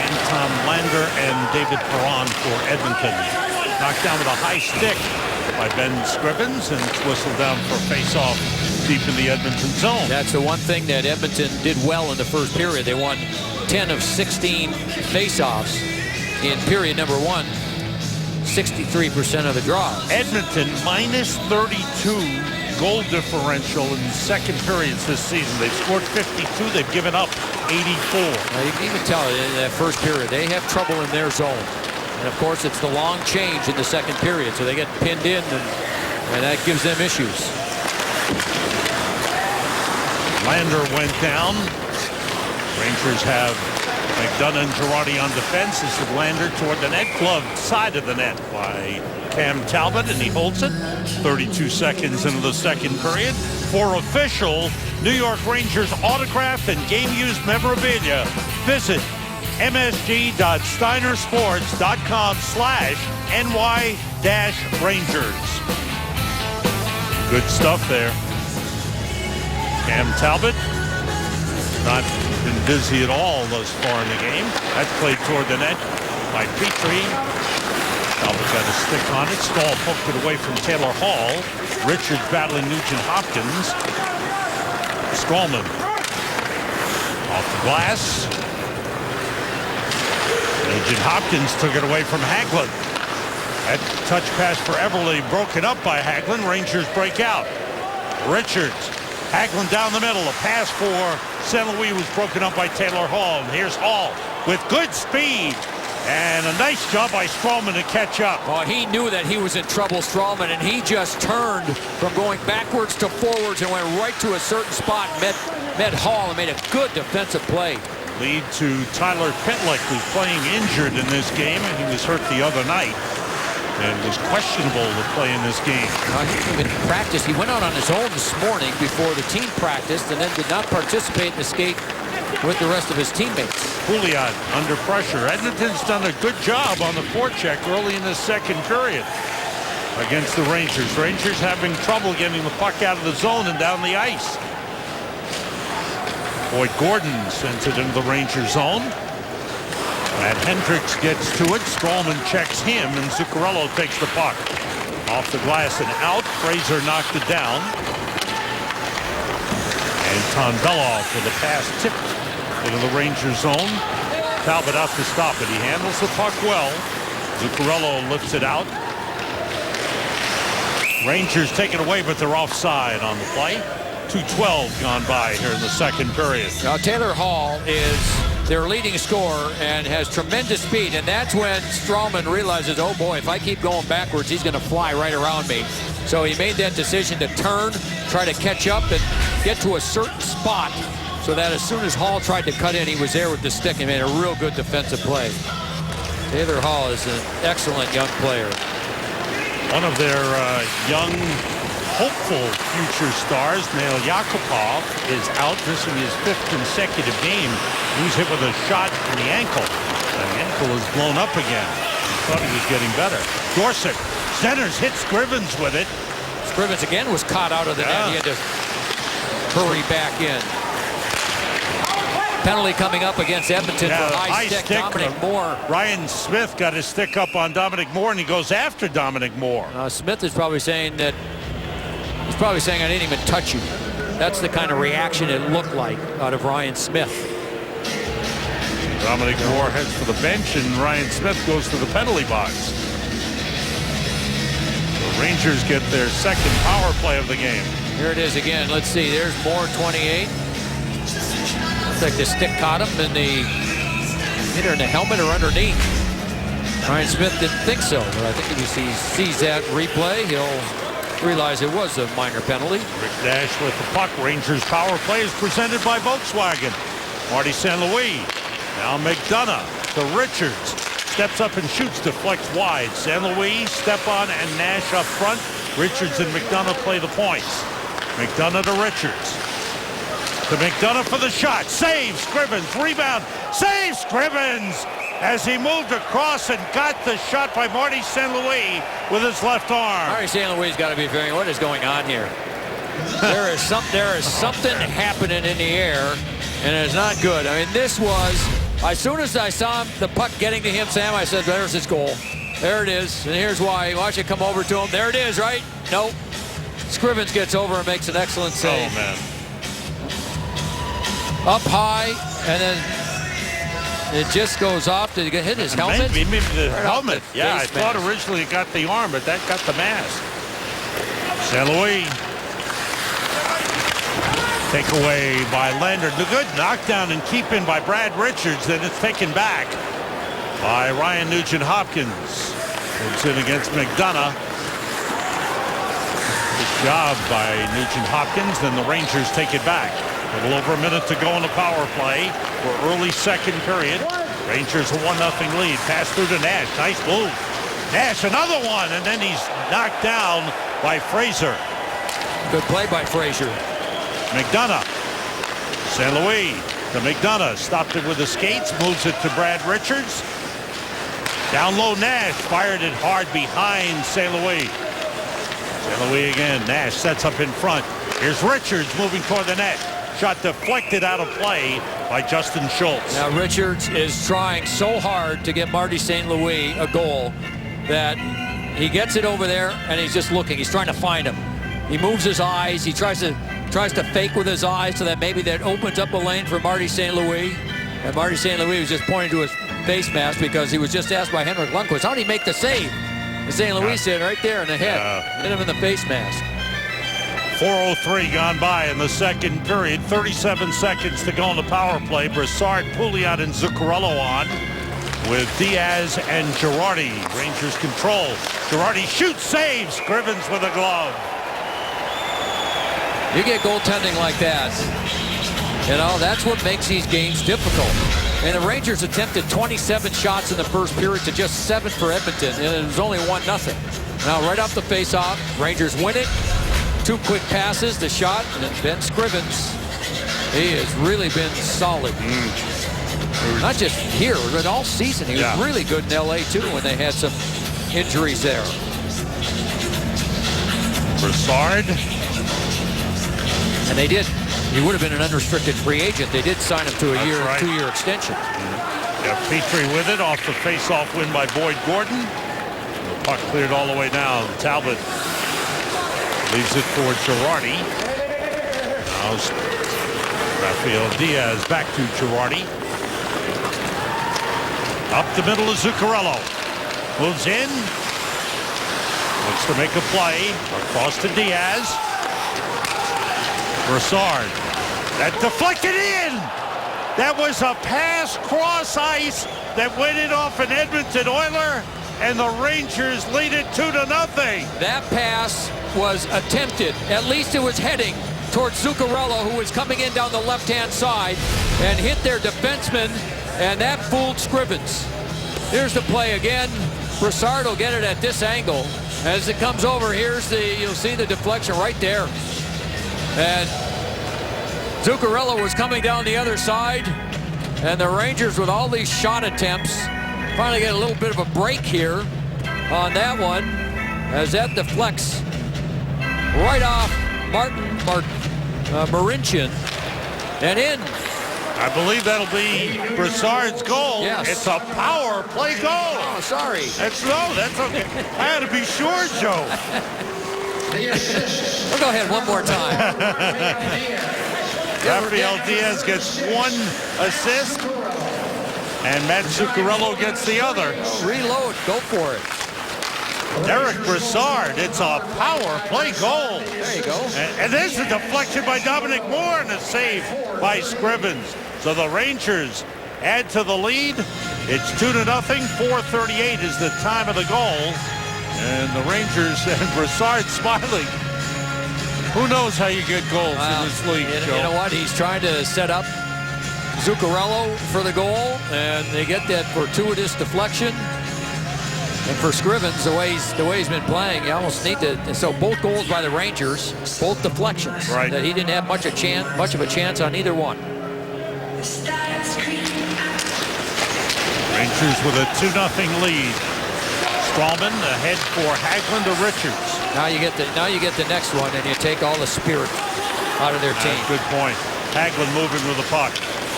Anton Lander, and David Perron for Edmonton. Knocked down with a high stick by Ben Scrivens, and it's whistled down for face-off deep in the Edmonton zone. That's the one thing that Edmonton did well in the first period. They won 10 of 16 face-offs. In period number 1, 63% of the draw. Edmonton minus 32 goal differential in second periods this season. They've scored 52. They've given up 84. Now you can even tell in that first period, they have trouble in their zone. And of course, it's the long change in the second period. So they get pinned in, and that gives them issues. Lander went down. Rangers have McDonough and Girardi on defense. This is Lander toward the net, gloved side of the net by Cam Talbot, and he holds it. 32 seconds into the second period. For official New York Rangers autograph and game-used memorabilia, visit msg.steinersports.com/NY-Rangers. Good stuff there. Cam Talbot not been busy at all thus far in the game. That's played toward the net by Petrie. Talbot got a stick on it. Stahl poked it away from Taylor Hall. Richards battling Nugent Hopkins. Strallman off the glass. Nugent Hopkins took it away from Hagelin. That touch pass for Everly broken up by Hagelin. Rangers break out. Richards. Hagelin down the middle. A pass for St. Louis was broken up by Taylor Hall. And here's Hall with good speed. And a nice job by Strallman to catch up. Well, he knew that he was in trouble, Strallman, and he just turned from going backwards to forwards and went right to a certain spot, met Hall, and made a good defensive play. Lead to Tyler Pitlick, who's playing injured in this game, and he was hurt the other night and was questionable to play in this game. He didn't even practice. He went out on his own this morning before the team practiced and then did not participate in the skate with the rest of his teammates. Pouliot under pressure. Edmonton's done a good job on the forecheck early in the second period against the Rangers. Rangers having trouble getting the puck out of the zone and down the ice. Boyd Gordon sends it into the Ranger zone. Matt Hendricks gets to it. Strallman checks him, and Zuccarello takes the puck. Off the glass and out. Fraser knocked it down. Anton Beloff with a pass tipped into the Ranger zone. Talbot out to stop it. He handles the puck well. Zuccarello lifts it out. Rangers take it away, but they're offside on the play. 2:12 gone by here in the second period. Now Taylor Hall is their leading scorer and has tremendous speed, and that's when Strallman realizes, oh boy, if I keep going backwards, he's going to fly right around me. So he made that decision to turn, try to catch up and get to a certain spot so that as soon as Hall tried to cut in, he was there with the stick and made a real good defensive play. Taylor Hall is an excellent young player. One of their young, hopeful future stars, Nail Yakupov, is out, missing his 5th consecutive game. He was hit with a shot in the ankle. The ankle is blown up again. He thought he was getting better. Dorsett centers, hit Scrivens with it. Scrivens again was caught out of the net. He had to hurry back in. Penalty coming up against Edmonton for high stick. Dominic Moore. Ryan Smith got his stick up on Dominic Moore, and he goes after Dominic Moore. Smith is probably saying that I didn't even touch you. That's the kind of reaction it looked like out of Ryan Smith. Dominic Moore heads for the bench, and Ryan Smith goes to the penalty box. The Rangers get their second power play of the game. Here it is again. Let's see. There's Moore, 28. Looks like the stick caught him in either in the helmet or underneath. Ryan Smith didn't think so, but I think if he sees that replay, he'll realize it was a minor penalty. Rick Nash with the puck. Rangers power play is presented by Volkswagen. Marty St. Louis. Now McDonough to Richards. Steps up and shoots, deflects wide. St. Louis, Stepan, and Nash up front. Richards and McDonough play the points. McDonough to Richards. To McDonough for the shot. Save Scrivens. Rebound. Save Scrivens as he moved across and got the shot by Marty St. Louis with his left arm. Marty St. Louis got to be figuring, what is going on here? There is something happening in the air, and it's not good. I mean, this was, as soon as I saw the puck getting to him, Sam, I said, there's his goal. There it is, and here's why. Watch it come over to him. There it is, right? Nope. Scrivens gets over and makes an excellent save. Oh, man. Up high, and then it just goes off. Did he hit his helmet? Maybe the helmet. The Yeah, I face thought mask. originally it got the arm, but that got the mask. St. Louis. Take away by Lander. The good knockdown and keep in by Brad Richards. Then it's taken back by Ryan Nugent Hopkins. It's in against McDonough. Good job by Nugent Hopkins. Then the Rangers take it back. A little over a minute to go in the power play for early second period. Rangers a 1-0 lead. Pass through to Nash. Nice move. Nash another one, and then he's knocked down by Fraser. Good play by Fraser. McDonough. St. Louis to McDonough. Stopped it with the skates. Moves it to Brad Richards. Down low Nash. Fired it hard behind St. Louis. St. Louis again. Nash sets up in front. Here's Richards moving toward the net. Shot deflected out of play by Justin Schultz. Now Richards is trying so hard to get Marty St. Louis a goal. that he gets it over there and he's just looking. He's trying to find him. He moves his eyes. He tries to fake with his eyes so that maybe that opens up a lane for Marty St. Louis. And Marty St. Louis was just pointing to his face mask because he was just asked by Henrik Lundqvist, how did he make the save? And St. Louis said right there in the head, hit him in the face mask. 4:03 gone by in the second period. 37 seconds to go in the power play. Brassard, Pouliot, and Zuccarello on with Diaz and Girardi. Rangers control. Girardi shoots, saves. Scrivens with a glove. You get goaltending like that, you know, that's what makes these games difficult. And the Rangers attempted 27 shots in the first period to just 7 for Edmonton, and it was only 1-0. Now, right off the face-off, Rangers win it. 2 quick passes, the shot, and then Ben Scrivens. He has really been solid. Not just here, but all season. He was really good in LA, too, when they had some injuries there. Brassard. And they did. He would have been an unrestricted free agent. They did sign him to a year, 2-year extension. Got Petrie with it off the face-off win by Boyd Gordon. The puck cleared all the way down. Talbot leaves it for Girardi. Now Rafael Diaz back to Girardi. Up the middle of Zuccarello. Moves in. Looks to make a play. Across to Diaz. Brassard. That deflected in. That was a pass cross ice that went in off an Edmonton Oiler, and the Rangers lead it 2-0. That pass was attempted. At least it was heading towards Zuccarello, who was coming in down the left-hand side, and hit their defenseman, and that fooled Scrivens. Here's the play again. Brassard will get it at this angle. As it comes over, you'll see the deflection right there. And Zuccarello was coming down the other side, and the Rangers, with all these shot attempts, finally get a little bit of a break here on that one, as that deflects right off Marincin and in. I believe that'll be Brassard's goal. Yes. It's a power play goal. Oh, sorry. That's okay. I had to be sure, Joe. We'll go ahead one more time. Rafael Diaz gets 1 assist, and Matt Zuccarello gets the other. Reload. Go for it. Derek Brassard, it's a power play goal. There you go. And there's a deflection by Dominic Moore and a save by Scrivens. So the Rangers add to the lead. It's 2-0. 4:38 is the time of the goal. And the Rangers and Brassard smiling. Who knows how you get goals in this league, Joe? You know what? He's trying to set up Zuccarello for the goal, and they get that fortuitous deflection. And for Scrivens, the way he's been playing, you almost need to. So both goals by the Rangers, both deflections. Right. That he didn't have much of a chance on either one. Rangers with a 2-0 lead. Strawman ahead for Hagelin to Richards. Now you get the next one, and you take all the spirit out of their team. Good point. Hagelin moving with the puck.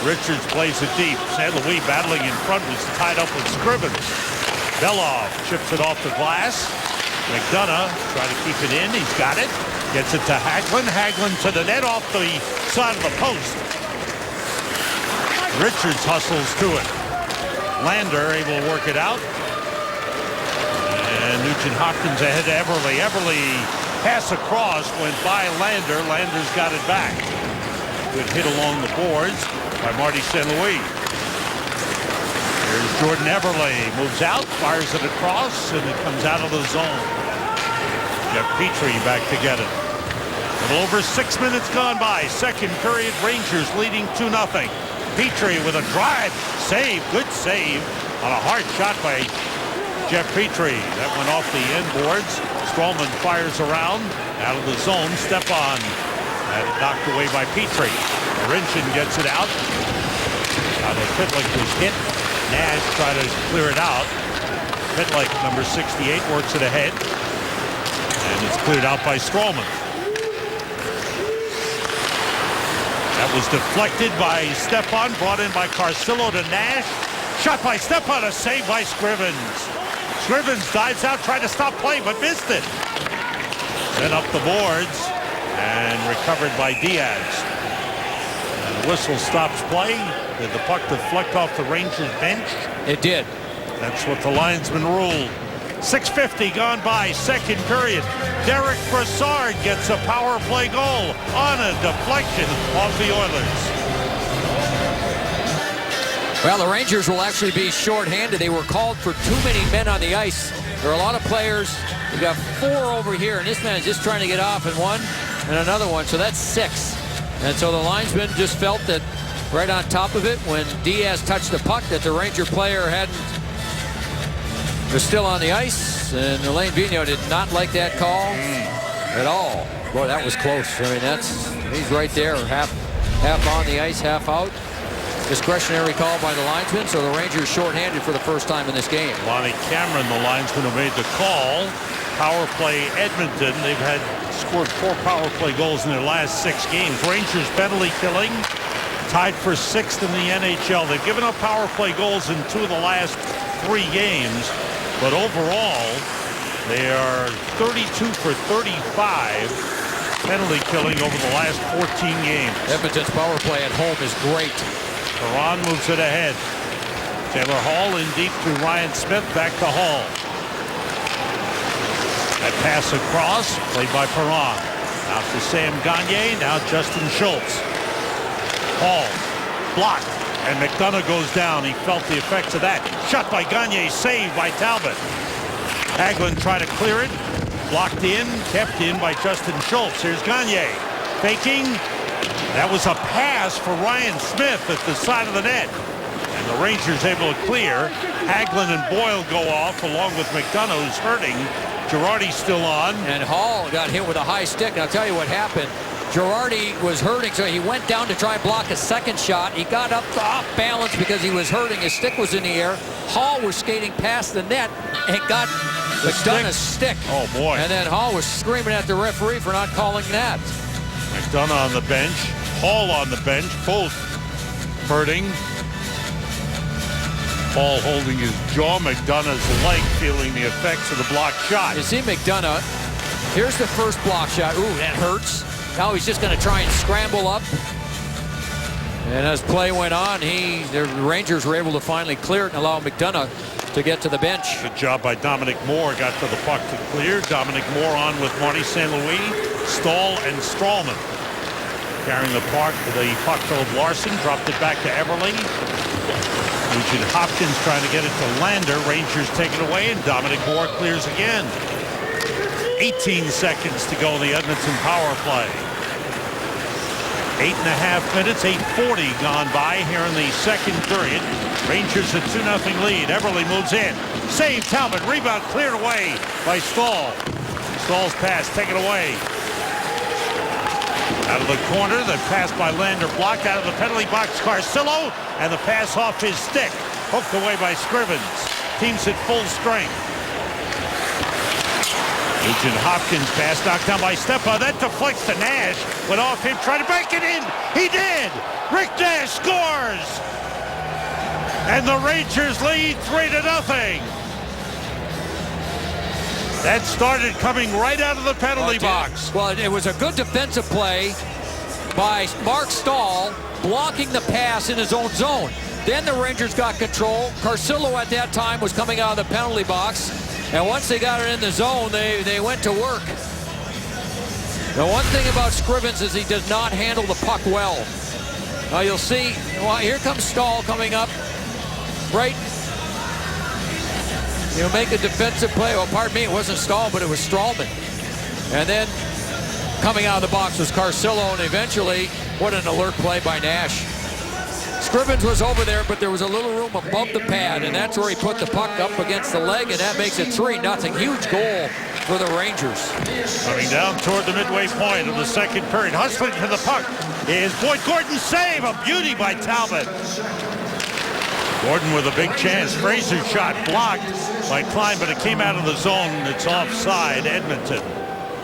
Richards plays it deep. St. Louis battling in front was tied up with Scrivens. Belov chips it off the glass. McDonough trying to keep it in. He's got it. Gets it to Hagelin. Hagelin to the net off the side of the post. Richards hustles to it. Lander able to work it out. And Nugent Hopkins ahead to Everly. Everly pass across, went by Lander. Lander's got it back. Good hit along the boards by Marty St. Louis. Here's Jordan Everly. Moves out, fires it across, and it comes out of the zone. Jeff Petrie back to get it. A little over 6 minutes gone by. Second period, Rangers leading 2-0. Petrie with a drive. Save. Good save on a hard shot by Jeff Petrie. That went off the end boards. Strawman fires around. Out of the zone. Stepan. That knocked away by Petrie. Marincin gets it out. Pitlick was hit. Nash tried to clear it out. Pitlick, number 68, works it ahead. And it's cleared out by Strawman. That was deflected by Stepan, brought in by Carcillo to Nash. Shot by Stepan, a save by Scrivens. Scrivens dives out, tried to stop play, but missed it. Then up the boards and recovered by Diaz. And the whistle stops play. Did the puck deflect off the Rangers bench? It did. That's what the linesman ruled. 6:50 gone by, second period. Derek Brassard gets a power play goal on a deflection off the Oilers. Well, the Rangers will actually be shorthanded. They were called for too many men on the ice. There are a lot of players. You got 4 over here, and this man is just trying to get off in one and another one, so that's 6. And so the linesman just felt that right on top of it when Diaz touched the puck that the Ranger player was still on the ice, and Alain Vigneault did not like that call at all. Boy, that was close. I mean, he's right there, half on the ice, half out. Discretionary call by the linesman, so the Rangers shorthanded for the first time in this game. Lonnie Cameron, the linesman who made the call. Power play Edmonton. They've scored 4 power play goals in their last 6 games. Rangers penalty killing, tied for 6th in the NHL. They've given up power play goals in 2 of the last 3 games, but overall they are 32 for 35 penalty killing over the last 14 games. Edmonton's power play at home is great. Perron moves it ahead. Taylor Hall in deep to Ryan Smith, back to Hall. That pass across, played by Perron. Out to Sam Gagner, now Justin Schultz. Hall, blocked, and McDonough goes down. He felt the effects of that. Shot by Gagner, saved by Talbot. Hagelin tried to clear it, blocked in, kept in by Justin Schultz. Here's Gagner, faking. That was a pass for Ryan Smith at the side of the net. And the Rangers able to clear. Hagelin and Boyle go off along with McDonough, who's hurting. Girardi still on. And Hall got hit with a high stick. And I'll tell you what happened. Girardi was hurting, so he went down to try and block a second shot. He got up off balance because he was hurting. His stick was in the air. Hall was skating past the net and got McDonough's stick. Oh, boy. And then Hall was screaming at the referee for not calling that. McDonough on the bench. Hall on the bench, both hurting. Hall holding his jaw, McDonough's leg feeling the effects of the blocked shot. You see McDonough, here's the first block shot. Ooh, that hurts. Now he's just going to try and scramble up. And as play went on, the Rangers were able to finally clear it and allow McDonough to get to the bench. Good job by Dominic Moore, got to the puck to clear. Dominic Moore on with Marty St. Louis, Stahl, and Strawman. Carrying the puck to Larson, dropped it back to Everly. Nugent Hopkins trying to get it to Lander. Rangers take it away, and Dominic Moore clears again. 18 seconds to go in the Edmonton power play. 8.5 minutes, 8:40 gone by here in the second period. Rangers a 2-0 lead. Everly moves in. Save Talbot. Rebound cleared away by Stahl. Stahl's pass taken away. Out of the corner, the pass by Lander blocked. Out of the penalty box, Carcillo, and the pass off his stick. Hooked away by Scrivens. Team's at full strength. Nugent Hopkins pass knocked down by Stepa. That deflects to Nash. Went off him, tried to break it in. He did. Rick Nash scores. And the Rangers lead 3-0. That started coming right out of the penalty box. Well, it was a good defensive play by Mark Stahl, blocking the pass in his own zone. Then the Rangers got control. Carcillo at that time was coming out of the penalty box. And once they got it in the zone, they went to work. The one thing about Scrivens is he does not handle the puck well. Now you'll see, well, here comes Stahl coming up. Right. He'll make a defensive play. Well, pardon me, it wasn't Stahl, but it was Strawman. And then coming out of the box was Carcillo, and eventually, what an alert play by Nash. Scrivens was over there, but there was a little room above the pad, and that's where he put the puck up against the leg, and that makes it 3-0. Huge goal for the Rangers. Coming down toward the midway point of the second period. Hustling to the puck is Boyd Gordon's save. A beauty by Talbot. Gordon with a big chance. Fraser's shot blocked by Klein, but it came out of the zone. It's offside, Edmonton.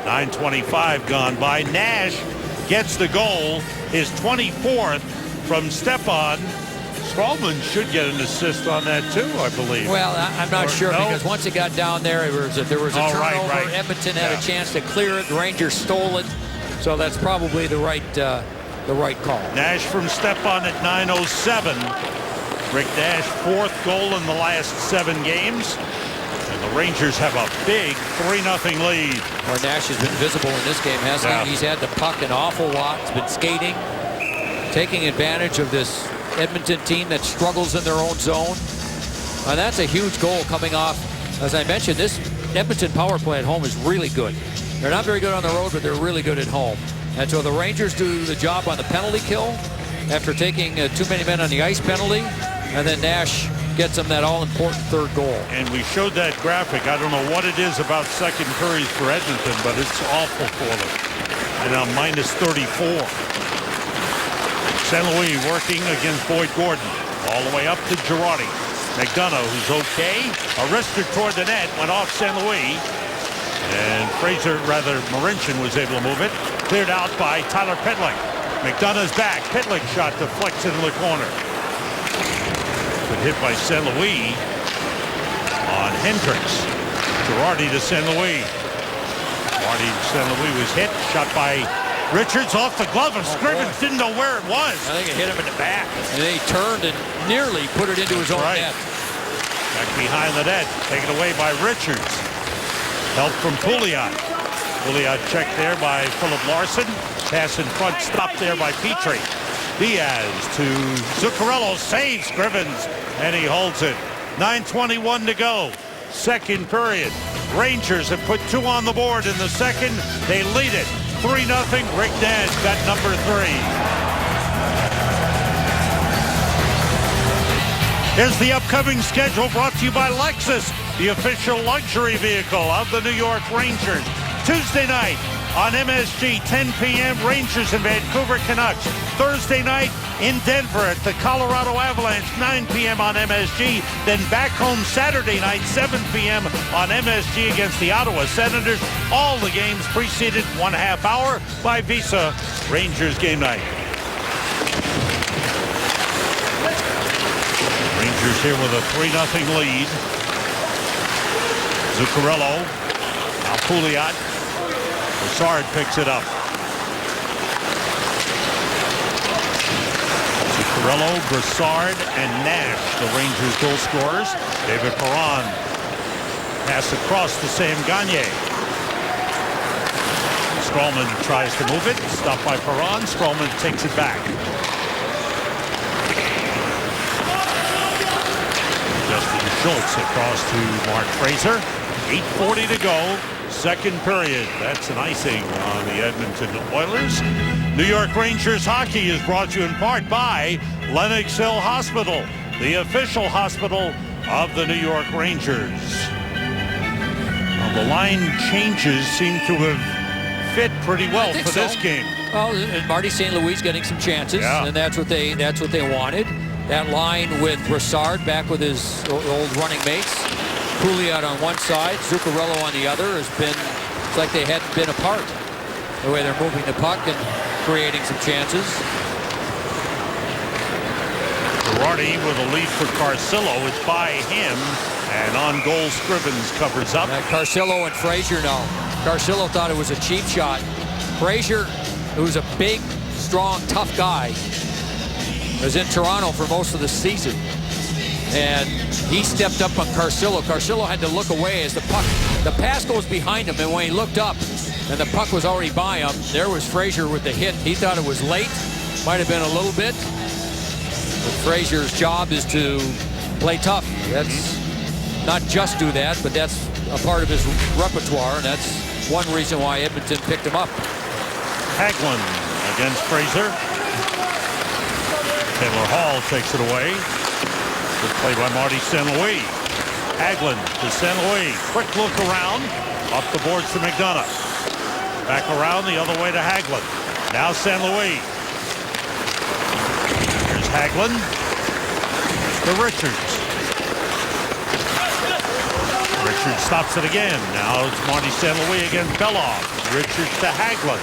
9:25 gone by. Nash gets the goal, his 24th from Stepan. Strowman should get an assist on that too, I believe. Well, I'm not sure no? because once it got down there, there was a Oh, turnover. right. Edmonton had Yeah. a chance to clear it. The Rangers stole it. So that's probably the right call. Nash from Stepan at 9:07. Rick Nash, 4th goal in the last 7 games. And the Rangers have a big 3-0 lead. Well, Nash has been visible in this game, hasn't Yeah. he? He's had the puck an awful lot. He's been skating, taking advantage of this Edmonton team that struggles in their own zone. And that's a huge goal coming off. As I mentioned, this Edmonton power play at home is really good. They're not very good on the road, but they're really good at home. And so the Rangers do the job on the penalty kill after taking too many men on the ice penalty. And then Nash gets them that all-important 3rd goal. And we showed that graphic. I don't know what it is about second periods for Edmonton, but it's awful for them. And now minus 34. St. Louis working against Boyd Gordon. All the way up to Girardi. McDonough, who's okay. A wrister toward the net, went off St. Louis. And Marincin was able to move it. Cleared out by Tyler Pitlick. McDonough's back. Pitlick shot deflects into the corner. But hit by St. Louis on Hendricks. Girardi to St. Louis. St. Louis was hit. Shot by Richards off the glove of Scrivens. Didn't know where it was. I think it hit him in the back. And then he turned and nearly put it into his own net. Back behind the net. Taken away by Richards. Help from Pouliot. Pouliot checked there by Philip Larson. Pass in front, stopped there by Petrie. Diaz to Zuccarello, saves Scrivens, and he holds it. 9:21 to go. Second period. Rangers have put 2 on the board in the second. They lead it 3-0. Rick Nash got number 3. Here's the upcoming schedule brought to you by Lexus, the official luxury vehicle of the New York Rangers. Tuesday night on MSG, 10 p.m., Rangers and Vancouver Canucks. Thursday night in Denver at the Colorado Avalanche, 9 p.m. on MSG. Then back home Saturday night, 7 p.m. on MSG against the Ottawa Senators. All the games preceded 1/2 hour by Visa. Rangers game night. Rangers here with a 3-0 lead. Zuccarello. Now Pouliot. Brassard picks it up. Zuccarello, Brassard, and Nash, the Rangers goal scorers. David Perron. Pass across to Sam Gagner. Strowman tries to move it. Stopped by Perron. Strowman takes it back. Justin Schultz across to Mark Fraser. 8:40 to go. Second period. That's an icing on the Edmonton Oilers. New York Rangers hockey is brought to you in part by Lenox Hill Hospital, the official hospital of the New York Rangers. Well, the line changes seem to have fit pretty well for this game. Well, and Marty St. Louis getting some chances, and that's what they wanted. That line with Brassard back with his old running mates. Pouliot on one side, Zuccarello on the other. It's like they hadn't been apart. The way they're moving the puck and creating some chances. Girardi with a lead for Carcillo. It's by him, and on goal Scrivens covers up. Carcillo and Fraser now. Carcillo thought it was a cheap shot. Fraser, who's a big, strong, tough guy, was in Toronto for most of the season. And he stepped up on Carcillo. Carcillo had to look away as the pass goes behind him, and when he looked up and the puck was already by him, there was Fraser with the hit. He thought it was late, might have been a little bit. But Fraser's job is to play tough. That's not just do that, but that's a part of his repertoire, and that's one reason why Edmonton picked him up. Hagelin against Fraser. Taylor Hall takes it away. Good play by Marty St. Louis. Hagelin to St. Louis. Quick look around. Up the boards to McDonough. Back around the other way to Hagelin. Now St. Louis. Here's Hagelin to Richards. Richards stops it again. Now it's Marty St. Louis against Belov. Richards to Hagelin.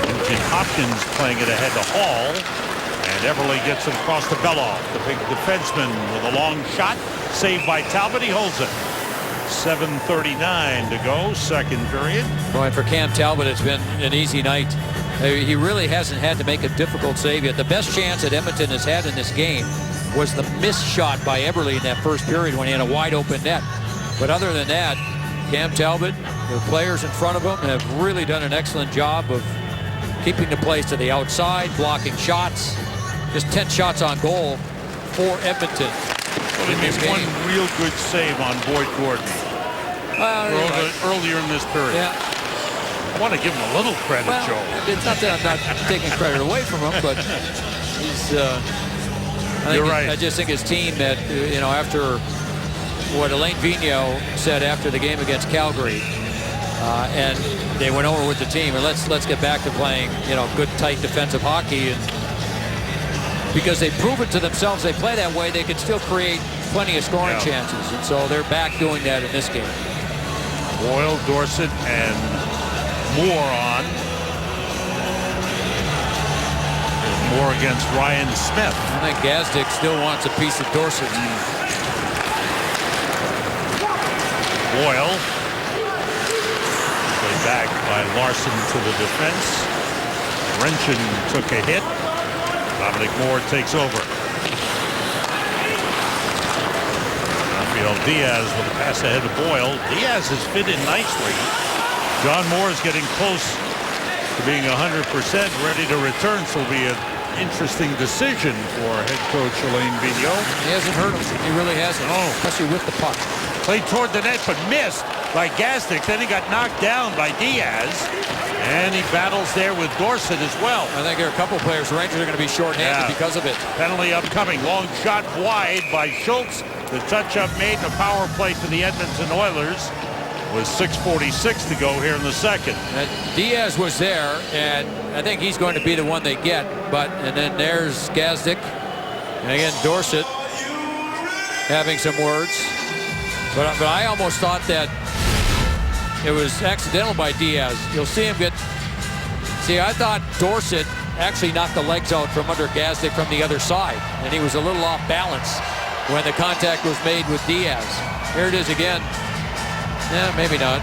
Nugent Hopkins playing it ahead to Hall. And Everly gets it across to Beloff, the big defenseman, with a long shot. Saved by Talbot. He holds it. 7:39 to go, second period. Boy, for Cam Talbot, it's been an easy night. He really hasn't had to make a difficult save yet. The best chance that Edmonton has had in this game was the missed shot by Everly in that first period when he had a wide open net. But other than that, Cam Talbot, the players in front of him have really done an excellent job of keeping the plays to the outside, blocking shots. Just 10 shots on goal for Edmonton. Well, he made one real good save on Boyd Gordon earlier in this period. Yeah. I want to give him a little credit, Well, Joe. it's not that I'm not taking credit away from him, but he's. You're right. I just think his team that after what Alain Vigneault said after the game against Calgary, and they went over with the team, and let's get back to playing good tight defensive hockey, and because they prove it to themselves, they play that way, they can still create plenty of scoring chances, and so they're back doing that in this game. Boyle, Dorsett, and Moore on. Moore against Ryan Smith. I think Gazdic still wants a piece of Dorsett. Boyle. Played back by Larson to the defense. Wrenchin took a hit. Dominic Moore takes over. Rafael Diaz with a pass ahead of Boyle. Diaz has fit in nicely. John Moore is getting close to being 100%, ready to return. So it'll be an interesting decision for head coach Alain Vigneault. He hasn't hurt him. He really hasn't. Oh. Especially with the puck. Played toward the net, but missed by Gazdic. Then he got knocked down by Diaz. And he battles there with Dorsett as well. I think there are a couple of players. The Rangers are going to be shorthanded because of it. Penalty upcoming. Long shot wide by Schultz. The touch-up made in a power play to the Edmonton Oilers. With 6:46 to go here in the second. Diaz was there, and I think he's going to be the one they get. And then there's Gazdic. And again, Dorsett having some words. But I almost thought that it was accidental by Diaz. You'll see him get... See, I thought Dorsett actually knocked the legs out from under Gazdic from the other side. And he was a little off balance when the contact was made with Diaz. Here it is again. Yeah, maybe not.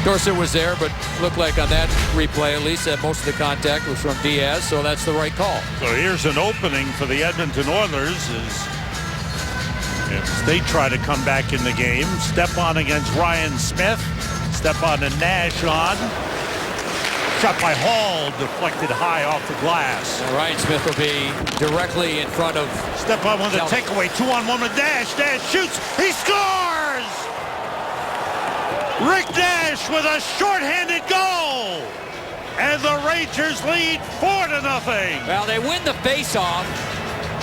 Dorsett was there, but looked like on that replay, at least, that most of the contact was from Diaz, so that's the right call. So here's an opening for the Edmonton Oilers as they try to come back in the game. Stepan against Ryan Smith. Stepan and Nash on. Shot by Hall, deflected high off the glass. Ryan Smith will be directly in front of... Stepan with a takeaway, 2-on-1 with Nash. Nash shoots, he scores! Rick Nash with a shorthanded goal. And the Rangers lead 4-0. Well, they win the face-off,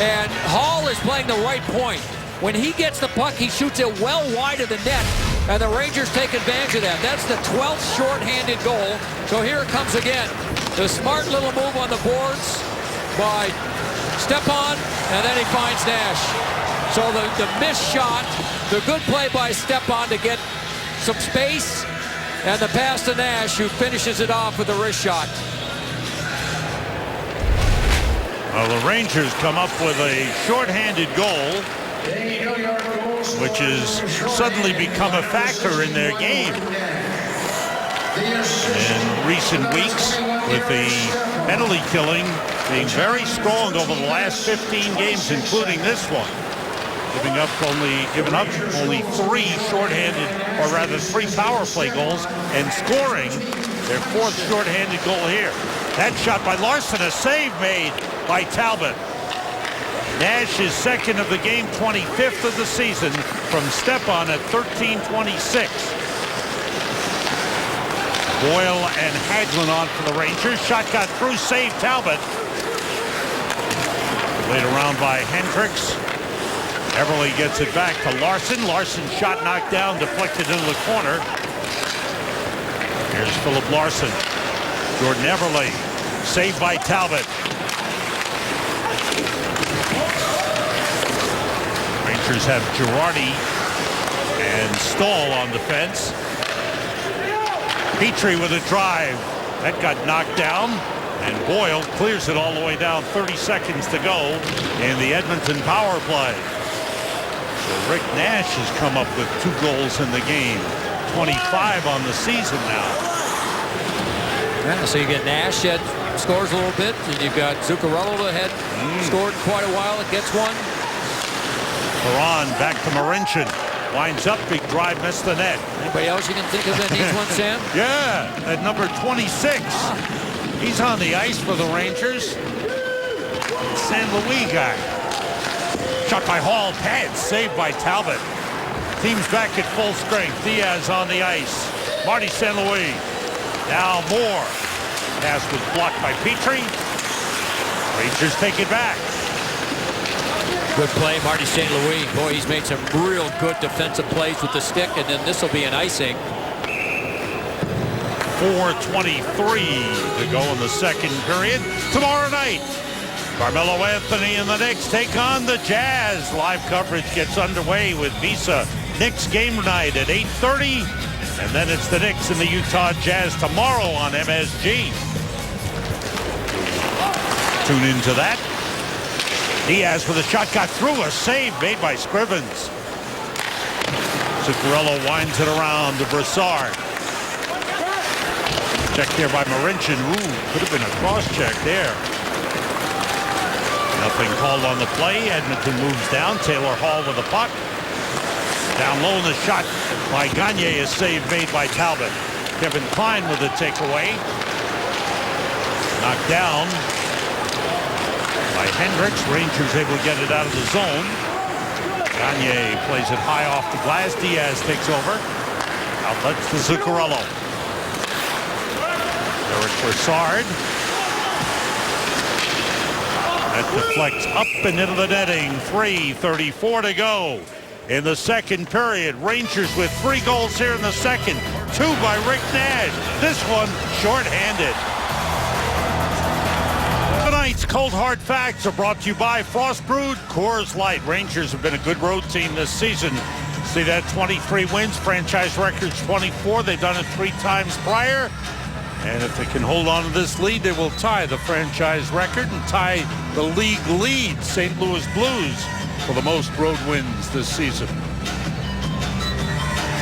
and Hall is playing the right point. When he gets the puck, he shoots it well wide of the net, and the Rangers take advantage of that. That's the 12th shorthanded goal. So here it comes again. The smart little move on the boards by Stepan, and then he finds Nash. So the missed shot, the good play by Stepan to get some space, and the pass to Nash, who finishes it off with a wrist shot. Well, the Rangers come up with a shorthanded goal, which has suddenly become a factor in their game. In recent weeks, with the penalty killing being very strong over the last 15 games, including this one. Giving up only 3 shorthanded, or rather 3 power play goals, and scoring their 4th shorthanded goal here. That shot by Larson, a save made by Talbot. Nash is second of the game, 25th of the season from Stepan at 13:26. Boyle and Hagelin on for the Rangers. Shot got through, saved Talbot. Played around by Hendricks. Everly gets it back to Larson. Larson shot knocked down, deflected into the corner. Here's Philip Larson. Jordan Everly, saved by Talbot. Rangers have Girardi and Stahl on defense. Petrie with a drive. That got knocked down. And Boyle clears it all the way down. 30 seconds to go in the Edmonton power play. So Rick Nash has come up with 2 goals in the game. 25 on the season now. Yeah, so you get Nash that scores a little bit, and you've got Zuccarello that had scored in quite a while. It gets one. Perron back to Marincin. Winds up, big drive, missed the net. Anybody else you can think of that needs one, Sam? Yeah, at number 26. He's on the ice for the Rangers. San Luis guy. Shot by Hall, pad saved by Talbot. Team's back at full strength. Diaz on the ice. Marty St. Louis. Now Moore. Pass was blocked by Petrie. Rangers take it back. Good play, Marty St. Louis. Boy, he's made some real good defensive plays with the stick, and then this will be an icing. 4:23 to go in the second period. Tomorrow night, Carmelo Anthony and the Knicks take on the Jazz. Live coverage gets underway with Visa. Knicks game night at 8:30. And then it's the Knicks and the Utah Jazz tomorrow on MSG. Tune into that. Diaz with a shot, got through, a save made by Scrivens. Zuccarello winds it around to Brassard. Check there by Marincin. Ooh, could have been a cross check there. Nothing called on the play. Edmonton moves down. Taylor Hall with the puck. Down low in the shot by Gagne. A save made by Talbot. Kevin Klein with the takeaway. Knocked down by Hendricks. Rangers able to get it out of the zone. Gagne plays it high off the glass. Diaz takes over. Outlets to Zuccarello. Eric Brassard. That deflects up and into the netting. 3:34 to go in the second period. Rangers with 3 goals here in the second. 2 by Rick Nash. This one shorthanded. Tonight's Cold Hard Facts are brought to you by Frost Brewed Coors Light. Rangers have been a good road team this season. See that, 23 wins, franchise record's 24. They've done it 3 times prior. And if they can hold on to this lead, they will tie the franchise record and tie the league lead. St. Louis Blues for the most road wins this season.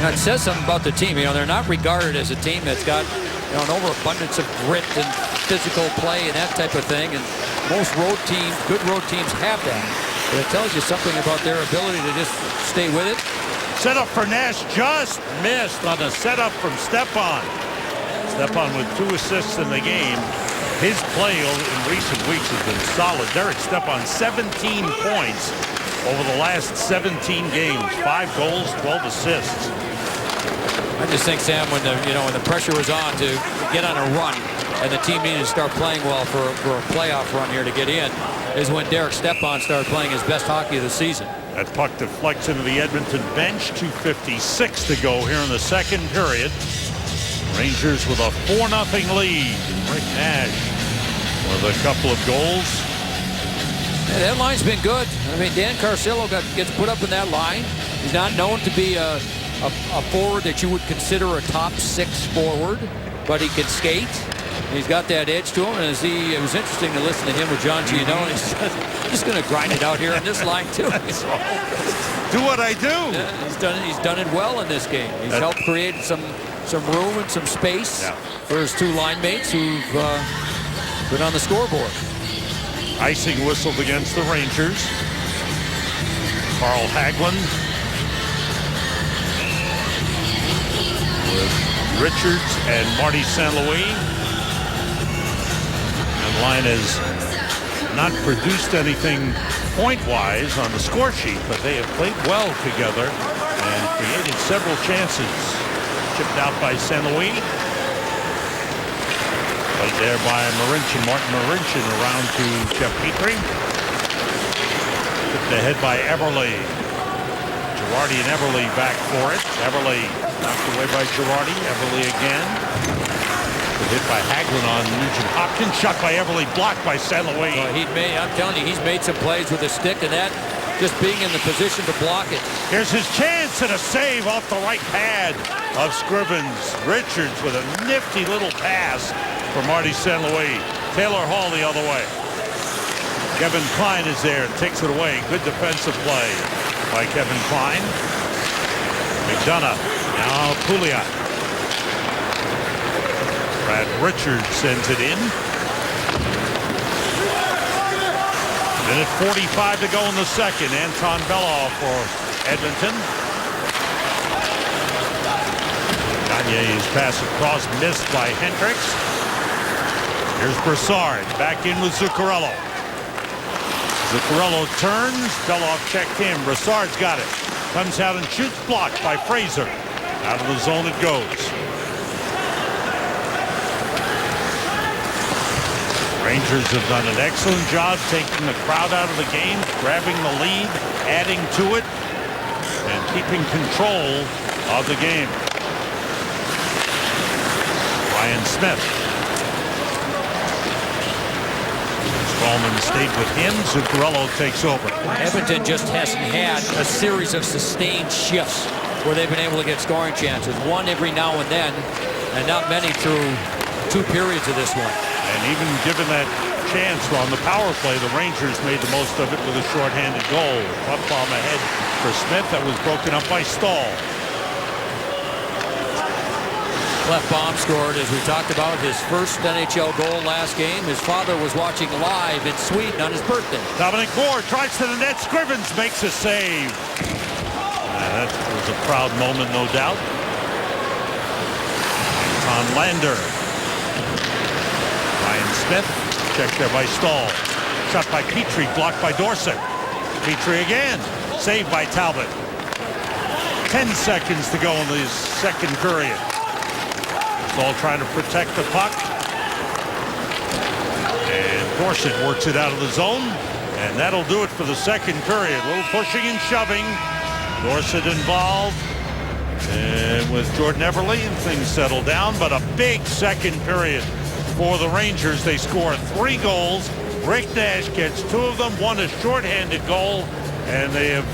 Now, it says something about the team. You know, they're not regarded as a team that's got, you know, an overabundance of grit and physical play and that type of thing. And most road teams, good road teams, have that. But it tells you something about their ability to just stay with it. Set up for Nash, just missed on a setup from Stepan. Stepan with 2 assists in the game. His play in recent weeks has been solid. Derek Stepan, 17 points over the last 17 games. 5 goals, 12 assists. I just think, Sam, when the pressure was on to get on a run and the team needed to start playing well for a playoff run here to get in, is when Derek Stepan started playing his best hockey of the season. That puck deflects into the Edmonton bench. 2:56 to go here in the second period. Rangers with a 4-0 lead. Rick Nash with a couple of goals. Yeah, that line's been good. I mean, Dan Carcillo gets put up in that line. He's not known to be a forward that you would consider a top 6 forward, but he can skate. He's got that edge to him, and it was interesting to listen to him with John Giannone. He's just going to grind it out here in this line too. Do what I do. Yeah, he's done it well in this game. He's helped create some room and some space for his 2 line mates who've been on the scoreboard. Icing whistled against the Rangers. Carl Hagelin with Richards and Marty St. Louis. And the line has not produced anything point-wise on the score sheet, but they have played well together and created several chances. Chipped out by St. Louis. Played there by Marincin. Martin Marincin around to Jeff Petrie. Tipped ahead by Eberle. Girardi and Eberle back for it. Eberle knocked away by Girardi. Eberle again. Hit by Hagelin on Nugent Hopkins. Shot by Eberle. Blocked by St. Louis. Well, I'm telling you, he's made some plays with a stick, and that just being in the position to block it. Here's his chance and a save off the right pad of Scrivens. Richards with a nifty little pass for Marty St. Louis. Taylor Hall the other way. Kevin Klein is there and takes it away. Good defensive play by Kevin Klein. McDonough. Now Pouliot. Brad Richards sends it in. Minute 45 to go in the second. Anton Beloff for Edmonton. Gagne's pass across missed by Hendricks. Here's Brassard back in with Zuccarello. Zuccarello turns. Beloff checked in. Brassard's got it. Comes out and shoots, blocked by Fraser. Out of the zone it goes. Rangers have done an excellent job taking the crowd out of the game, grabbing the lead, adding to it, and keeping control of the game. Ryan Smith. Stralman stayed with him. Zuccarello takes over. Edmonton just hasn't had a series of sustained shifts where they've been able to get scoring chances. One every now and then, and not many through 2 periods of this one. And even given that chance on the power play, the Rangers made the most of it with a shorthanded goal. Puck bomb ahead for Smith that was broken up by Stahl. Klefbom scored, as we talked about, his first NHL goal last game. His father was watching live in Sweden on his birthday. Dominic Moore drives to the net. Scrivens makes a save. That was a proud moment, no doubt. Anton Lander. Ryan Smith, checked there by Stahl. Shot by Petrie, blocked by Dorsett. Petrie again, saved by Talbot. 10 seconds to go in the second period. Stahl trying to protect the puck. And Dorsett works it out of the zone. And that'll do it for the second period. A little pushing and shoving. Dorsett involved with Jordan Eberle, and things settle down. But a big second period for the Rangers. They score 3 goals. Rick Nash gets 2 of them. 1 a shorthanded goal, and they have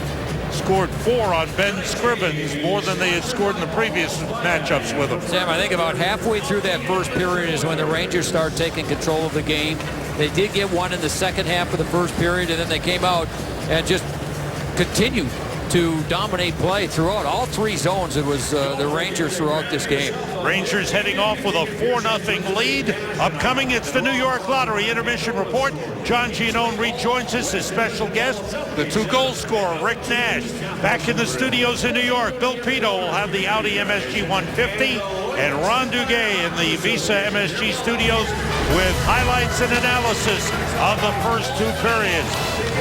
scored 4 on Ben Scrivens, more than they had scored in the previous matchups with him. Sam, I think about halfway through that first period is when the Rangers started taking control of the game. They did get 1 in the second half of the first period, and then they came out and just continued to dominate play throughout all 3 zones. It was the Rangers throughout this game. Rangers heading off with a 4-0 lead. Upcoming, it's the New York Lottery Intermission Report. John Giannone rejoins us as special guest. The 2-goal scorer, Rick Nash. Back in the studios in New York, Bill Pito will have the Audi MSG 150. And Ron Duguay in the Visa MSG studios with highlights and analysis of the first 2 periods.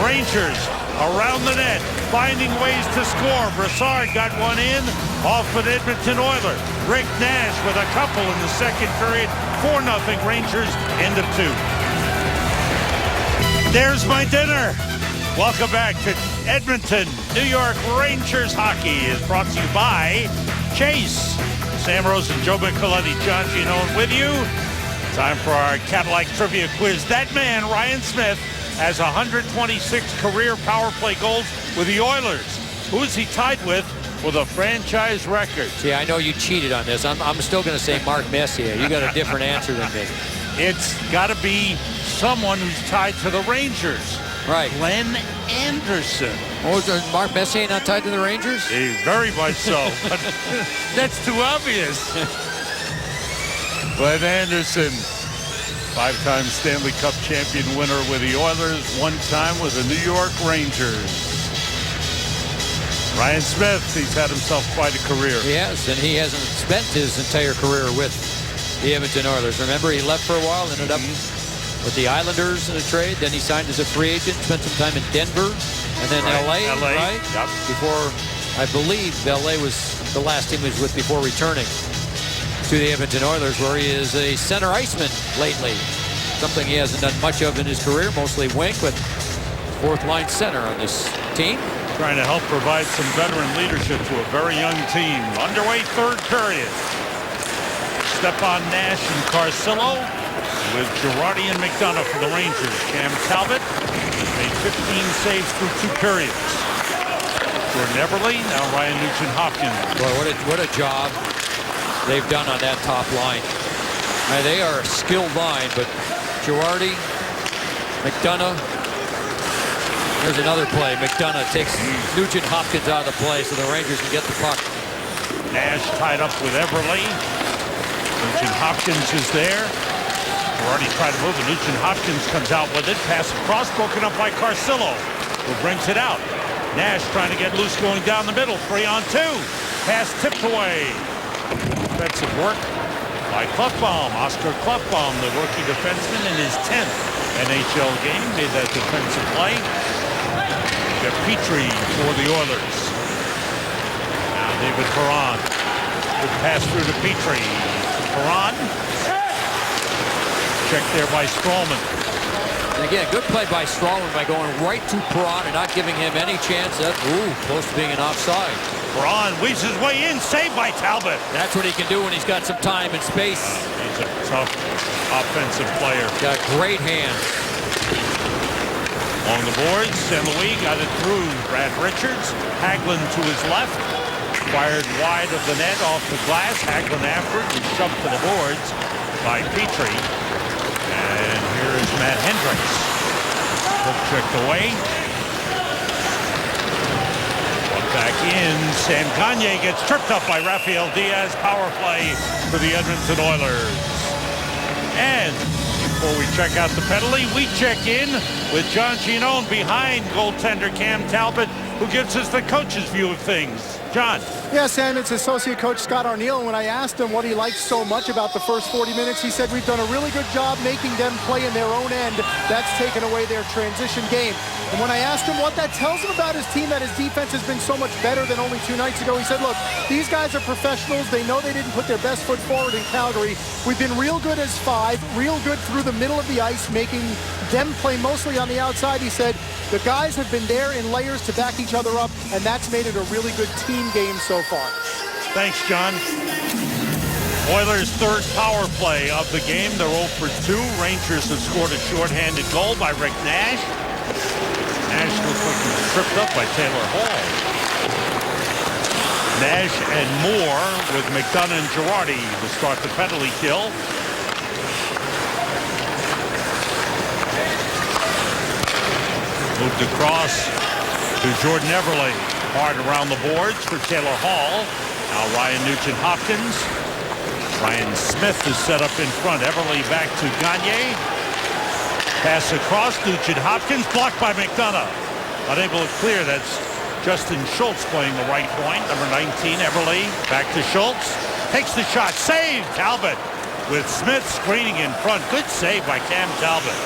Rangers around the net, finding ways to score. Brassard got 1 in off an Edmonton Oiler. Rick Nash with a couple in the second period. 4-0 Rangers, end of 2. There's my dinner. Welcome back to Edmonton. New York Rangers hockey is brought to you by Chase. Sam Rose and Joe Micheletti, John Giannone with you. Time for our Cadillac Trivia Quiz. That man, Ryan Smith, has 126 career power play goals with the Oilers. Who is he tied with for the franchise record? See, I know you cheated on this. I'm still going to say Mark Messier. You got a different answer than me. It's got to be someone who's tied to the Rangers. Right. Glenn Anderson. Oh, is Mark Messier not tied to the Rangers? Very much so. But that's too obvious. Glenn Anderson, 5-time Stanley Cup champion winner with the Oilers, 1 time with the New York Rangers. Ryan Smith, he's had himself quite a career. He has, and he hasn't spent his entire career with the Edmonton Oilers. Remember, he left for a while, ended up with the Islanders in a trade. Then he signed as a free agent, spent some time in Denver, and then LA, right? Yep. Before, I believe, LA was the last team he was with before returning to the Edmonton Oilers, where he is a center iceman lately. Something he hasn't done much of in his career, mostly wing, but 4th-line center on this team. Trying to help provide some veteran leadership to a very young team. Underway 3rd period. Stepan Nash and Carcillo with Girardi and McDonough for the Rangers. Cam Talbot made 15 saves through 2 periods. Jordan Eberle, now Ryan Nugent-Hopkins. Boy, what a job they've done on that top line. They are a skilled line, but Girardi, McDonough. Here's another play. McDonough takes Nugent Hopkins out of the play so the Rangers can get the puck. Nash tied up with Everly. Nugent Hopkins is there. Girardi tried to move, and Nugent Hopkins comes out with it. Pass across, broken up by Carcillo, who brings it out. Nash trying to get loose going down the middle. 3-on-2. Pass tipped away. Defensive work by Klefbom. Oscar Klefbom, the rookie defenseman, in his 10th NHL game, made that defensive play. Jeff Petrie for the Oilers. Now David Perron. Good pass through to Petrie. Perron. Check there by Strowman. And again, good play by Strowman by going right to Perron and not giving him any chance. Close to being an offside. Perron weaves his way in, saved by Talbot. That's what he can do when he's got some time and space. He's a tough offensive player. Got great hands. Along the boards, St. Louis got it through Brad Richards. Hagelin to his left. Fired wide of the net off the glass. Hagelin after it and shoved to the boards by Petrie. And here is Matt Hendricks. Hook checked away. One back in. Sam Gagner gets tripped up by Rafael Diaz. Power play for the Edmonton Oilers. And before we check out the penalty, we check in with John Giannone behind goaltender Cam Talbot, who gives us the coach's view of things. John. Yeah, Sam, it's associate coach Scott Arniel. And when I asked him what he liked so much about the first 40 minutes, he said, we've done a really good job making them play in their own end. That's taken away their transition game. And when I asked him what that tells him about his team, that his defense has been so much better than only 2 nights ago, he said, look, these guys are professionals. They know they didn't put their best foot forward in Calgary. We've been real good as 5, real good through the middle of the ice, making them play mostly on the outside. He said, the guys have been there in layers to back each other up, and that's made it a really good team game so far. Thanks, John. Oilers' third power play of the game. They're 0 for 2. Rangers have scored a shorthanded goal by Rick Nash. Nash looks like he was tripped up by Taylor Hall. Nash and Moore with McDonough and Girardi to start the penalty kill. Moved across to Jordan Everly. Hard around the boards for Taylor Hall. Now Ryan Nugent-Hopkins. Ryan Smith is set up in front. Everly back to Gagner. Pass across. Nugent-Hopkins blocked by McDonough. Unable to clear. That's Justin Schultz playing the right point. Number 19, Everly. Back to Schultz. Takes the shot. Save. Talbot with Smith screening in front. Good save by Cam Talbot.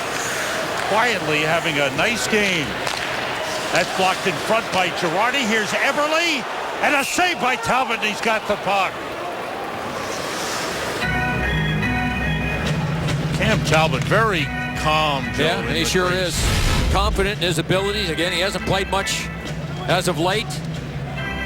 Quietly having a nice game. That's blocked in front by Girardi. Here's Everly. And a save by Talbot. He's got the puck. Cam Talbot, very calm. Yeah, he sure is. Confident in his abilities. Again, he hasn't played much as of late.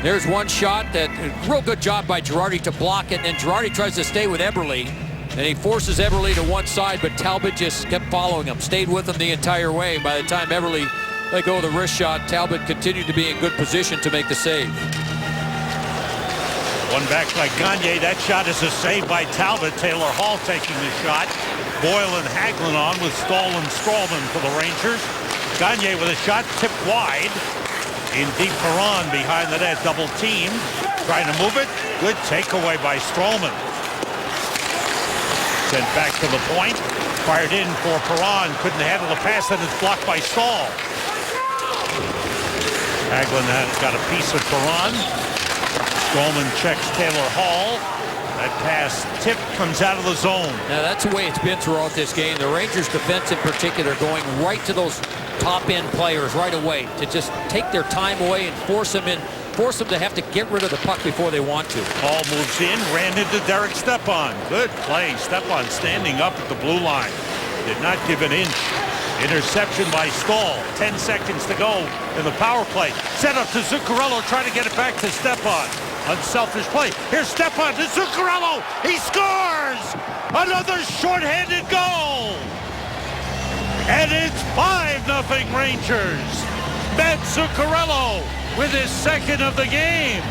There's one shot that, real good job by Girardi to block it. And then Girardi tries to stay with Everly. And he forces Everly to one side, but Talbot just kept following him. Stayed with him the entire way. By the time Everly let go of the wrist shot, Talbot continued to be in good position to make the save. One back by Gagner. That shot is a save by Talbot. Taylor Hall taking the shot. Boyle and Hagelin on with Stahl and Strowman for the Rangers. Gagner with a shot tipped wide. In deep Perron behind the net, double teamed. Trying to move it. Good takeaway by Strowman. Sent back to the point. Fired in for Perron. Couldn't handle the pass, and it's blocked by Stahl. Hagelin has got a piece of Perron. Strowman checks Taylor Hall. That pass tip comes out of the zone. Now that's the way it's been throughout this game. The Rangers defense in particular going right to those top end players right away to just take their time away and force them to have to get rid of the puck before they want to. Hall moves in, ran into Derek Stepan. Good play. Stepan standing up at the blue line. Did not give an inch. Interception by Stahl. 10 seconds to go in the power play. Set up to Zuccarello, trying to get it back to Stepan. Unselfish play. Here's Stepan to Zuccarello. He scores! Another shorthanded goal! And it's 5-0 Rangers. Matt Zuccarello with his second of the game.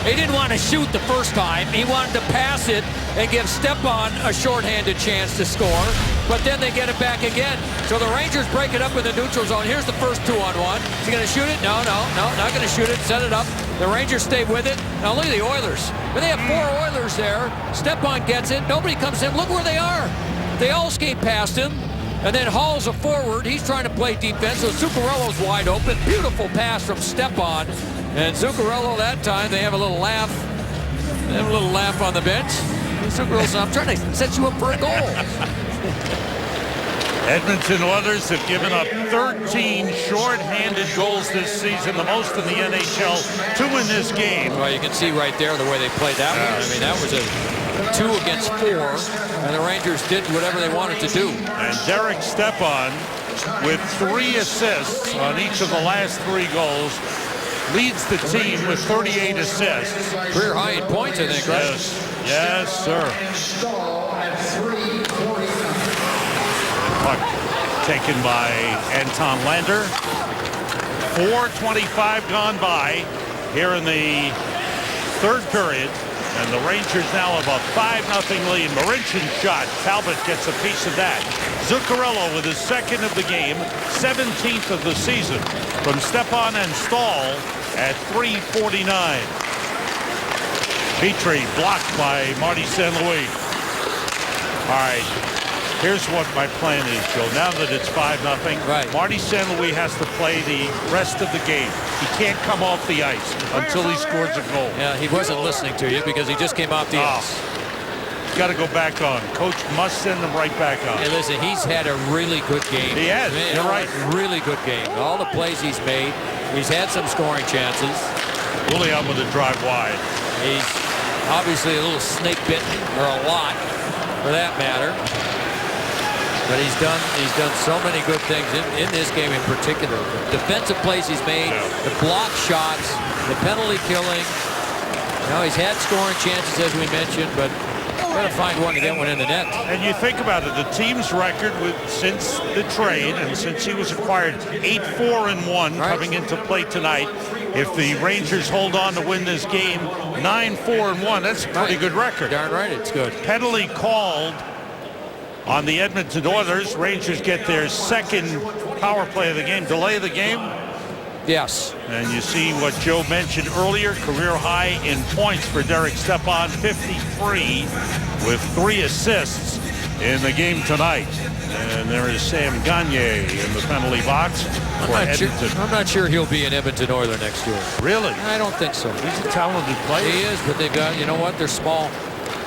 He didn't want to shoot the first time. He wanted to pass it and give Stepan a shorthanded chance to score, but then they get it back again. So the Rangers break it up in the neutral zone. Here's the first 2-on-1. Is he going to shoot it? No, not going to shoot it. Set it up. The Rangers stay with it. Now look at the Oilers. But they have 4 Oilers there. Stepan gets it. Nobody comes in. Look where they are. They all skate past him. And then Hall's a forward. He's trying to play defense. So Zuccarello's wide open. Beautiful pass from Stepan. And Zuccarello that time, they have a little laugh. They have a little laugh on the bench. Zuccarello said, I'm trying to set you up for a goal. Edmonton Oilers have given up 13 short-handed goals this season, the most in the NHL, 2 in this game. Well, you can see right there the way they played that one. I mean, that was a 2 against 4, and the Rangers did whatever they wanted to do. And Derek Stepan, with 3 assists on each of the last 3 goals, leads the team with 38 assists. Career high in points, I think, right? Yes, sir. Puck taken by Anton Lander. 4:25 gone by here in the third period. And the Rangers now have a 5-0 lead. Marincin shot. Talbot gets a piece of that. Zuccarello with his second of the game, 17th of the season. From Stepan and Stahl at 3:49. Petrie blocked by Marty St. Louis. All right. Here's what my plan is, Joe. Now that it's 5-0, right. Marty St. Louis has to play the rest of the game. He can't come off the ice until he scores a goal. Yeah, he wasn't listening to you because he just came off the ice. He's got to go back on. Coach must send him right back on. Hey, listen, he's had a really good game. He has. Man, You're right. Really good game. All the plays he's made. He's had some scoring chances. William with a drive wide. He's obviously a little snake bitten, or a lot, for that matter. But he's done so many good things in this game in particular. The defensive plays he's made, the block shots, the penalty killing. Now he's had scoring chances, as we mentioned, but got to find one to get one in the net. And you think about it, the team's record since the trade and since he was acquired, 8-4-1 coming into play tonight. If the Rangers hold on to win this game, 9-4-1. That's a pretty good record. Darn right, it's good. Penalty called on the Edmonton Oilers. Rangers get their second power play of the game. Delay of the game. Yes. And you see what Joe mentioned earlier, career high in points for Derek Stepan, 53 with 3 assists in the game tonight. And there is Sam Gagner in the penalty box for Edmonton. I'm not sure he'll be an Edmonton Oiler next year. Really? I don't think so. He's a talented player. He is, but they've got, you know what, they're small.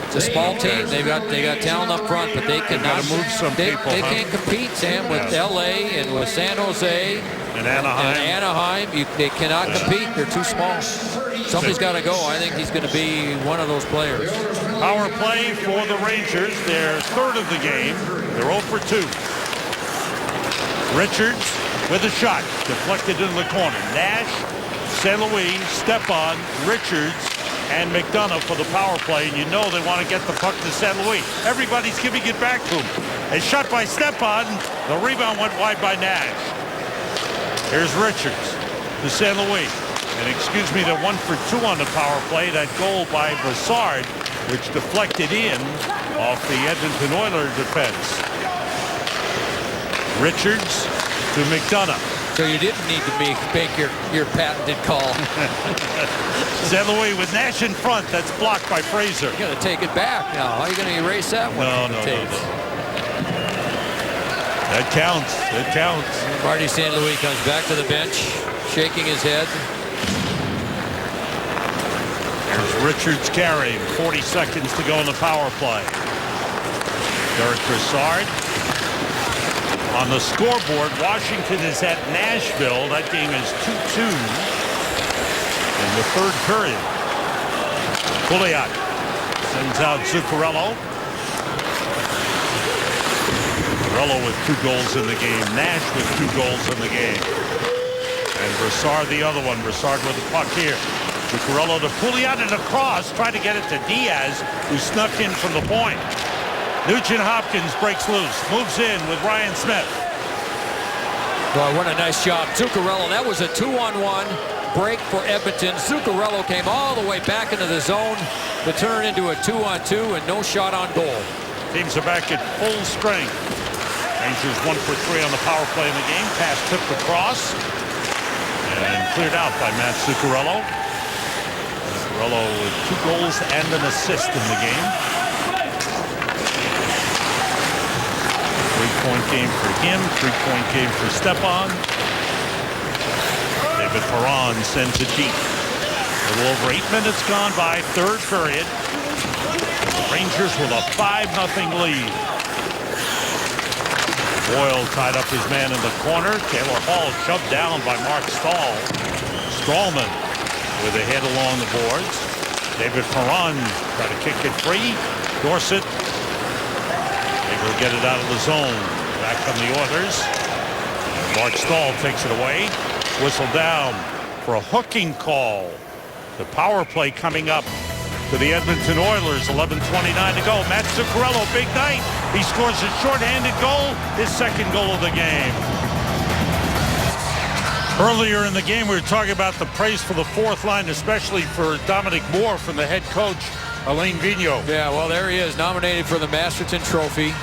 It's a small team. They got talent up front, but they cannot move some people. They can't compete, Sam, with LA and with San Jose and Anaheim. They cannot compete. They're too small. Somebody's got to go. I think he's going to be one of those players. Power play for the Rangers. Their third of the game. They're 0 for 2. Richards with a shot deflected into the corner. Nash, St. Louis, Stepan, Richards, and McDonough for the power play, and you know they want to get the puck to St. Louis. Everybody's giving it back to him. A shot by Stepan. The rebound went wide by Nash. Here's Richards to St. Louis. And excuse me, they're 1 for 2 on the power play. That goal by Brassard, which deflected in off the Edmonton Oilers defense. Richards to McDonough. So you didn't need to make your patented call. St. Louis with Nash in front. That's blocked by Fraser. You're going to take it back now. How are you going to erase that one? No. That counts. That counts. Marty St. Louis comes back to the bench, shaking his head. There's Richards carrying. 40 seconds to go in the power play. Derek Brassard. On the scoreboard, Washington is at Nashville. That game is 2-2 in the third period. Pouliot sends out Zuccarello. Zuccarello with 2 goals in the game. Nash with 2 goals in the game. And Brassard the other one. Brassard with the puck here. Zuccarello to Pouliot and across. Trying to get it to Diaz, who snuck in from the point. Nugent Hopkins breaks loose, moves in with Ryan Smith. Boy, what a nice job. Zuccarello, that was a 2-on-1. break for Edmonton. Zuccarello came all the way back into the zone to turn it into a 2-on-2 and no shot on goal. Teams are back at full strength. Rangers 1 for 3 on the power play in the game. Pass tipped across and cleared out by Matt Zuccarello. Zuccarello with 2 goals and an assist in the game. 3-point game for him. 3-point game for Stepan. David Perron sends it deep. A little over 8 minutes gone by, third period. The Rangers with a 5-0 lead. Boyle tied up his man in the corner. Taylor Hall shoved down by Mark Stahl. Strawman with a hit along the boards. David Perron tried to kick it free. Dorsett able to get it out of the zone. Back from the Oilers. Mark Stahl takes it away. Whistle down for a hooking call. The power play coming up to the Edmonton Oilers. 11:29 to go. Matt Zuccarello, big night. He scores a shorthanded goal, his second goal of the game. Earlier in the game, we were talking about the praise for the fourth line, especially for Dominic Moore from the head coach, Alain Vigneault. Yeah, well, there he is, nominated for the Masterton Trophy.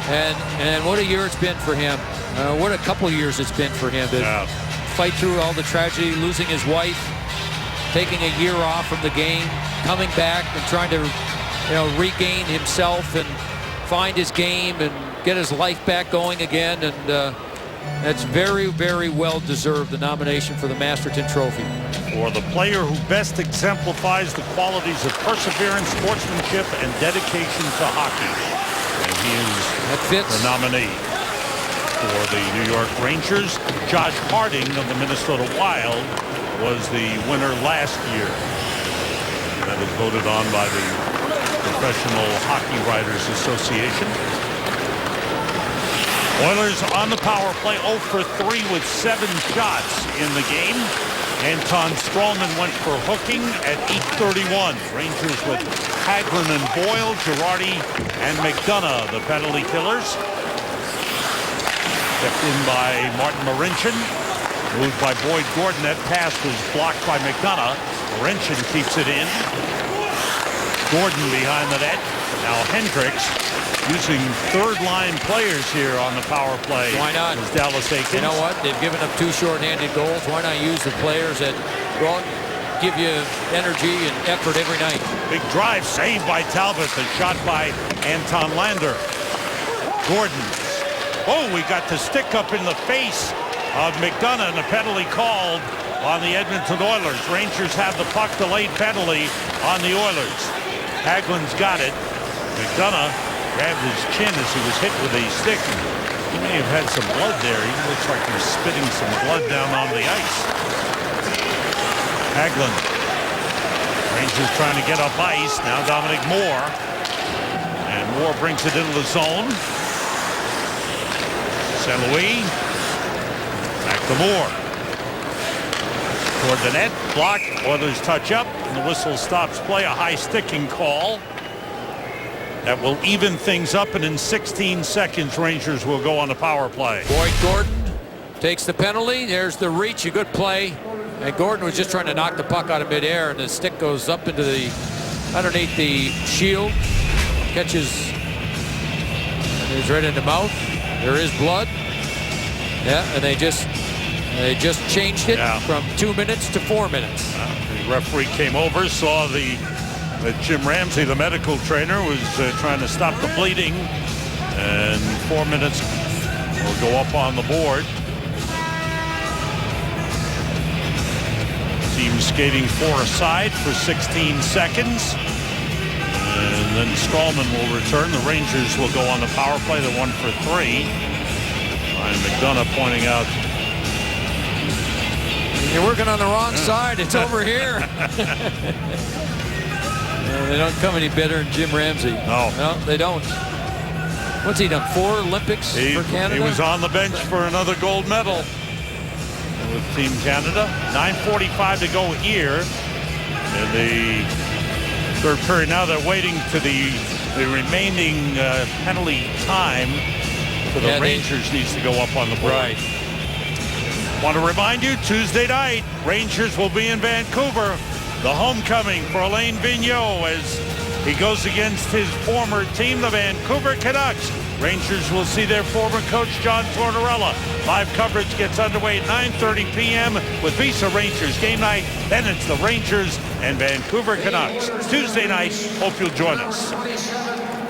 And what a year it's been for him. What a couple of years it's been for him to fight through all the tragedy, losing his wife, taking a year off from the game, coming back and trying to, regain himself and find his game and get his life back going again. And that's very, very well deserved, the nomination for the Masterton Trophy. For the player who best exemplifies the qualities of perseverance, sportsmanship, and dedication to hockey. And he is the nominee. For the New York Rangers, Josh Harding of the Minnesota Wild was the winner last year. That is voted on by the Professional Hockey Writers Association. Oilers on the power play, 0 for 3 with 7 shots in the game. Anton Strawman went for hooking at 8:31. Rangers with Hagelin and Boyle, Girardi and McDonough, the penalty killers. Kept in by Martin Marincin. Moved by Boyd Gordon. That pass was blocked by McDonough. Marincin keeps it in. Gordon behind the net. Now Hendricks using third-line players here on the power play. Why not? Is Dallas Eakins. You know what? They've given up 2 shorthanded goals. Why not use the players that give you energy and effort every night? Big drive saved by Talbot. The shot by Anton Lander. Gordon. Oh, we got the stick up in the face of McDonough and a penalty called on the Edmonton Oilers. Rangers have the puck, delayed penalty on the Oilers. Hagelin's got it. McDonough grabbed his chin as he was hit with a stick. He may have had some blood there. He looks like he's spitting some blood down on the ice. Hagelin. Rangers trying to get up ice. Now Dominic Moore. And Moore brings it into the zone. St. Louis. Back to Moore. Toward the net. Block. Oilers touch up. And the whistle stops play. A high sticking call. That will even things up. And in 16 seconds, Rangers will go on the power play. Boyd Gordon takes the penalty. There's the reach. A good play. And Gordon was just trying to knock the puck out of midair. And the stick goes up into the underneath the shield. Catches. And he's right in the mouth. There is blood. Yeah, and they just changed it from 2 minutes to 4 minutes. The referee came over, saw that Jim Ramsey, the medical trainer, was trying to stop the bleeding, and 4 minutes will go up on the board. Team skating 4 aside for 16 seconds. And then Strawman will return. The Rangers will go on the power play. They're 1 for 3. And McDonough pointing out. You're working on the wrong side. It's over here. They don't come any better than Jim Ramsey. No, they don't. What's he done? 4 Olympics for Canada? He was on the bench for another gold medal with Team Canada. 9:45 to go here in the third period. Now they're waiting to the remaining penalty time for the Rangers needs to go up on the board. Right. Want to remind you, Tuesday night, Rangers will be in Vancouver. The homecoming for Alain Vigneault as he goes against his former team, the Vancouver Canucks. Rangers will see their former coach, John Tortorella. Live coverage gets underway at 9:30 p.m. with Visa Rangers game night. Then it's the Rangers and Vancouver Canucks. Tuesday night. Hope you'll join us.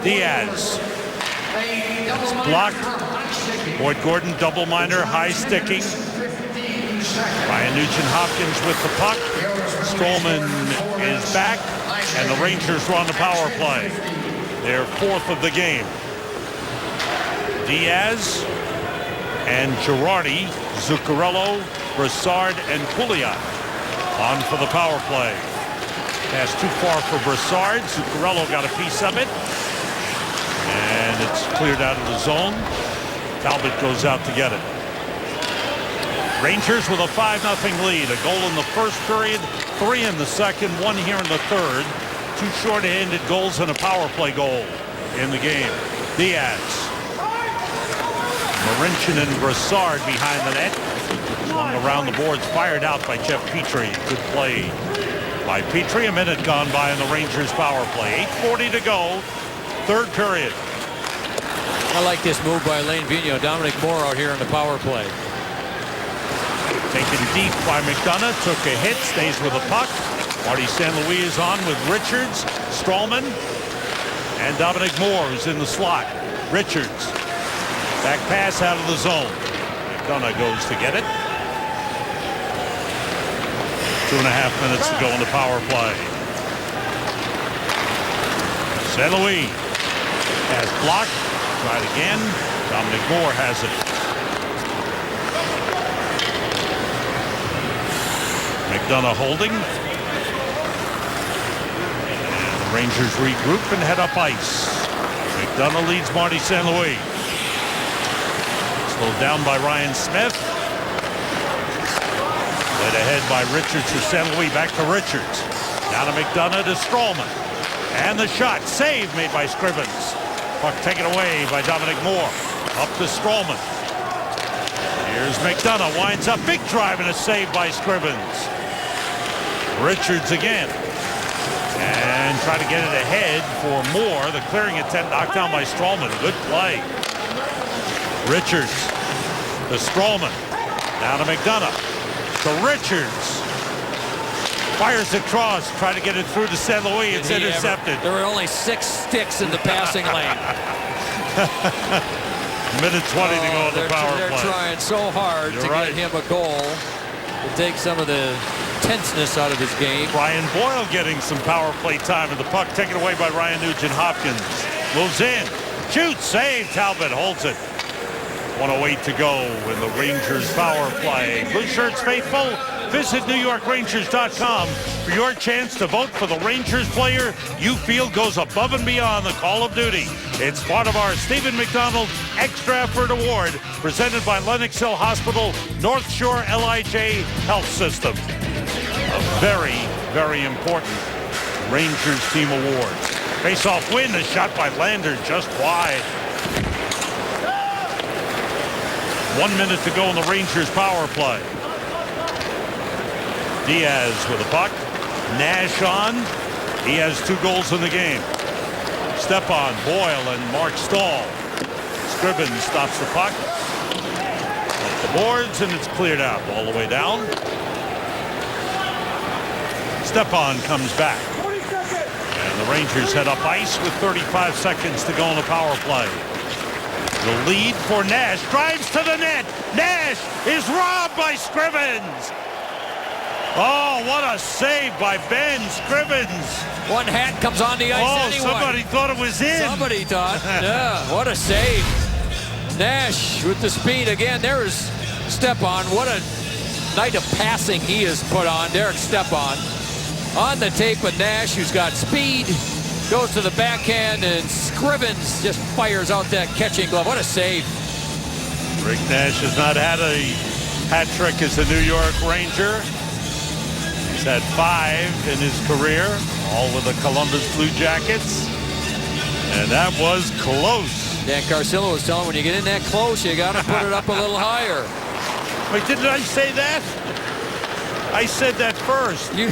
Diaz. It's blocked. Boyd Gordon, double minor, high sticking. Ryan Nugent-Hopkins with the puck. Strowman is back, and the Rangers run the power play. Their fourth of the game. Diaz and Girardi, Zuccarello, Brassard, and Pouliot on for the power play. Pass too far for Brassard. Zuccarello got a piece of it, and it's cleared out of the zone. Talbot goes out to get it. Rangers with a 5-0 lead. A goal in the first period, 3 in the second, 1 here in the third. 2 short-handed goals and a power play goal in the game. Diaz. Marincin and Brassard behind the net. Swung around the boards, fired out by Jeff Petrie. Good play by Petrie. A minute gone by in the Rangers power play. 8:40 to go. Third period. I like this move by Alain Vigneault. Dominic Moore out here in the power play. Taken deep by McDonough. Took a hit. Stays with the puck. Marty St. Louis is on with Richards, Strowman, and Dominic Moore is in the slot. Richards. Back pass out of the zone. McDonough goes to get it. 2.5 minutes to go in the power play. St. Louis has blocked. Tried again. Dominic Moore has it. McDonough holding. And the Rangers regroup and head up ice. McDonough leads Marty St. Louis. Slowed down by Ryan Smith. Led ahead by Richards to St. Louis. Back to Richards. Down to McDonough to Strowman. And the shot. Save made by Scrivens. Puck taken away by Dominic Moore. Up to Strowman. Here's McDonough. Winds up. Big drive and a save by Scrivens. Richards again. And try to get it ahead for Moore. The clearing attempt knocked down by Strowman. Good play. Richards to Strowman. Down to McDonough. To Richards. Fires across. Try to get it through to St. Louis. It's intercepted. There were only 6 sticks in the passing lane. Minute 20 to go in the power play. They're trying so hard to get him a goal to take some of the tenseness out of his game. Brian Boyle getting some power play time, and the puck taken away by Ryan Nugent-Hopkins. Moves in. Shoots. Save. Talbot holds it. 1:08 to go in the Rangers power play. Blue Shirts faithful, visit NewYorkRangers.com for your chance to vote for the Rangers player you feel goes above and beyond the call of duty. It's part of our Stephen McDonald Extra Effort Award presented by Lenox Hill Hospital, North Shore LIJ Health System. A very, very important Rangers team award. Face-off win, a shot by Lander just wide. 1 minute to go in the Rangers power play. Diaz with a puck. Nash on. He has 2 goals in the game. Stepan, Boyle, and Mark Stahl. Scrivens stops the puck. At the boards, and it's cleared out all the way down. Stepan comes back. And the Rangers head up ice with 35 seconds to go in the power play. The lead for Nash. Drives to the net. Nash is robbed by Scrivens. Oh, what a save by Ben Scrivens. One hat comes on the ice anyway. Somebody thought it was in. Somebody thought. Yeah, what a save. Nash with the speed again. There is Stepan. What a night of passing he has put on. Derek Stepan on the tape with Nash, who's got speed. Goes to the backhand, and Scrivens just fires out that catching glove. What a save. Rick Nash has not had a hat trick as a New York Ranger. He's had 5 in his career, all with the Columbus Blue Jackets. And that was close. Dan Carcillo was telling him, when you get in that close, you got to put it up a little higher. Wait, didn't I say that? I said that first. You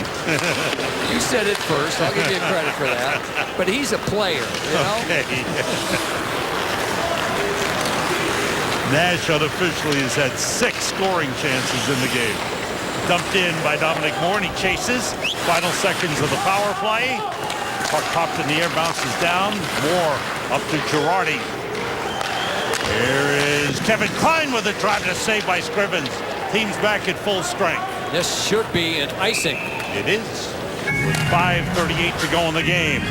said it first. I'll give you credit for that. But he's a player, you know? Okay. Nash unofficially has had 6 scoring chances in the game. Dumped in by Dominic Moore, and he chases. Final seconds of the power play. Puck popped in the air, bounces down. Moore up to Girardi. Here is Kevin Klein with a drive to save by Scrivens. Team's back at full strength. This should be an icing. It is. With 5:38 to go in the game.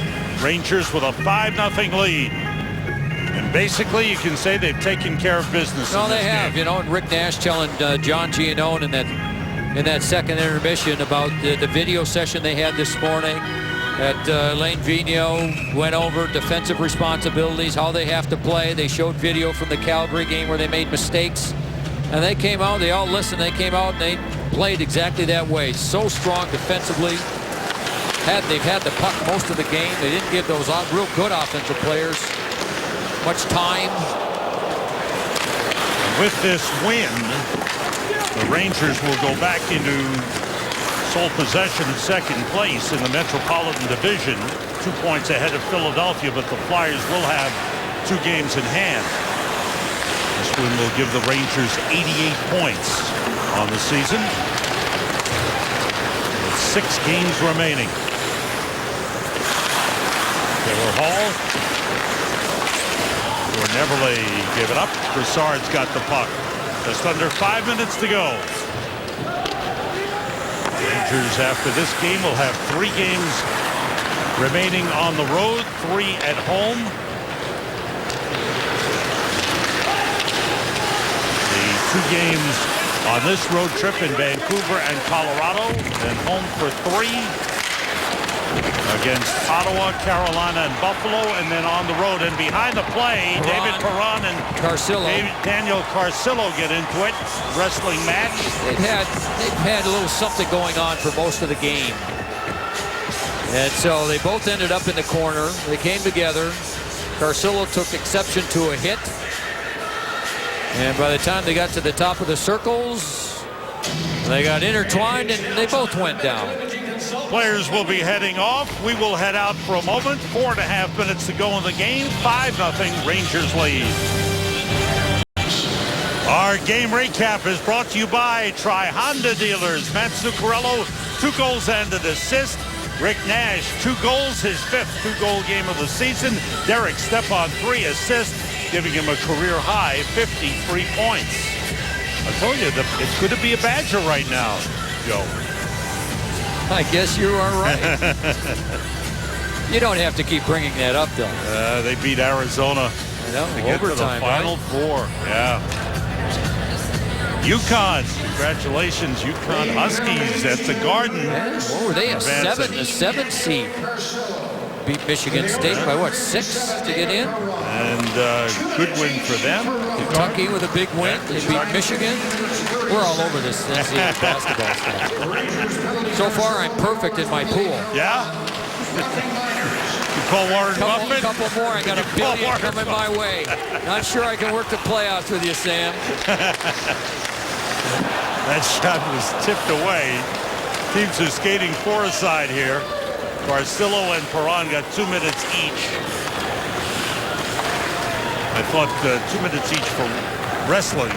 Rangers with a 5-0 lead. And basically, you can say they've taken care of business. No, in they this have. game. You know, and Rick Nash telling John Giannone in that second intermission about the video session they had this morning. That Alain Vigneault went over defensive responsibilities, how they have to play. They showed video from the Calgary game where they made mistakes. And they came out, they all listened, they came out and they played exactly that way. So strong defensively. They've had the puck most of the game. They didn't give those real good offensive players much time. With this win, the Rangers will go back into sole possession of second place in the Metropolitan Division, 2 points ahead of Philadelphia, but the Flyers will have 2 games in hand. This win will give the Rangers 88 points on the season, with 6 games remaining. Taylor Hall, or Neverley gave it up. Broussard's got the puck. Just under 5 minutes to go. Rangers after this game will have 3 games remaining on the road, 3 at home. The 2 games on this road trip in Vancouver and Colorado, and home for 3 against Ottawa, Carolina, and Buffalo, and then on the road and behind the play, David Perron and Carcillo. Daniel Carcillo get into it. Wrestling match. They've had a little something going on for most of the game. And so they both ended up in the corner. They came together. Carcillo took exception to a hit. And by the time they got to the top of the circles, they got intertwined and they both went down. Players will be heading off. We will head out for a moment. 4.5 minutes to go in the game. 5-0 Rangers lead. Our game recap is brought to you by Tri-Honda dealers. Matt Zuccarello, 2 goals and an assist. Rick Nash, 2 goals, his 5th 2-goal game of the season. Derek Stepan, 3 assists, giving him a career-high 53 points. I told you, it's good to be a Badger right now, Joe. I guess you are right. You don't have to keep bringing that up, though. They beat Arizona I know, to get to the overtime, Final Four. Yeah. UConn, congratulations, UConn Huskies at the Garden. Yeah, what were they, a 7 seed? Beat Michigan State by what, 6 to get in? And good win for them. Kentucky with a big win. They beat Michigan. We're all over this NCAA basketball stuff. So far, I'm perfect in my pool. Yeah? You call Warren Buffett? Couple more. I got $1 billion coming my way. Not sure I can work the playoffs with you, Sam. That shot was tipped away. Teams are skating 4-a-side here. Carcillo and Perron got 2 minutes each. I thought 2 minutes each for wrestling,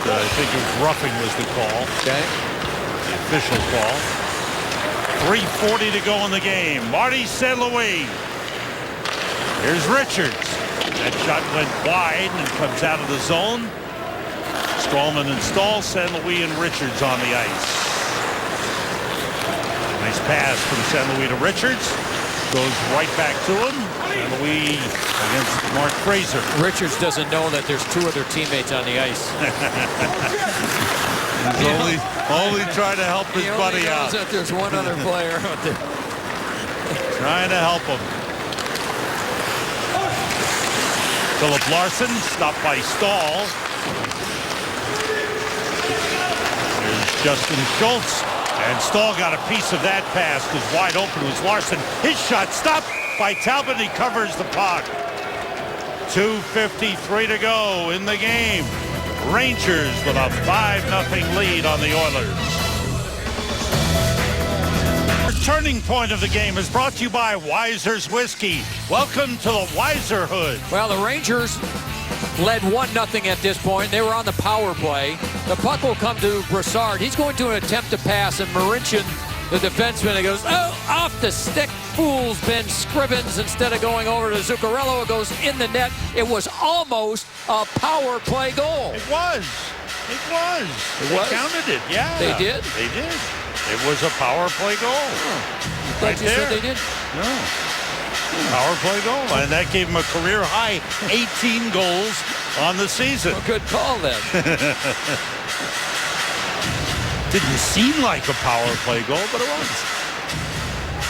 but I think it was roughing was the call. Okay. The official call. 3:40 to go in the game. Marty St. Louis. Here's Richards. That shot went wide and comes out of the zone. Stallman and Stahl, St. Louis and Richards on the ice. Nice pass from St. Louis to Richards. Goes right back to him. St. Louis against Mark Fraser. Richards doesn't know that there's 2 other teammates on the ice. He's only trying to help his buddy out. That there's one other player out there. Trying to help him. Philip Larson stopped by Stahl. Here's Justin Schultz. And Stahl got a piece of that pass because wide open was Larson. His shot stopped by Talbot. He covers the puck. 2:53 to go in the game. Rangers with a 5-0 lead on the Oilers. The turning point of the game is brought to you by Weiser's Whiskey. Welcome to the Weiser Hood. Well, the Rangers led 1-0 at this point. They were on the power play. The puck will come to Brassard. He's going to attempt to pass, and Marincin, the defenseman, it goes, oh, off the stick. Fools Ben Scrivens. Instead of going over to Zuccarello, it goes in the net. It was almost a power play goal. It was. They counted it. Yeah. They did? They did. It was a power play goal. Right you there. said they did? No. Power play goal. And that gave him a career high 18 goals on the season. Well, good call then. Didn't seem like a power play goal, but it was.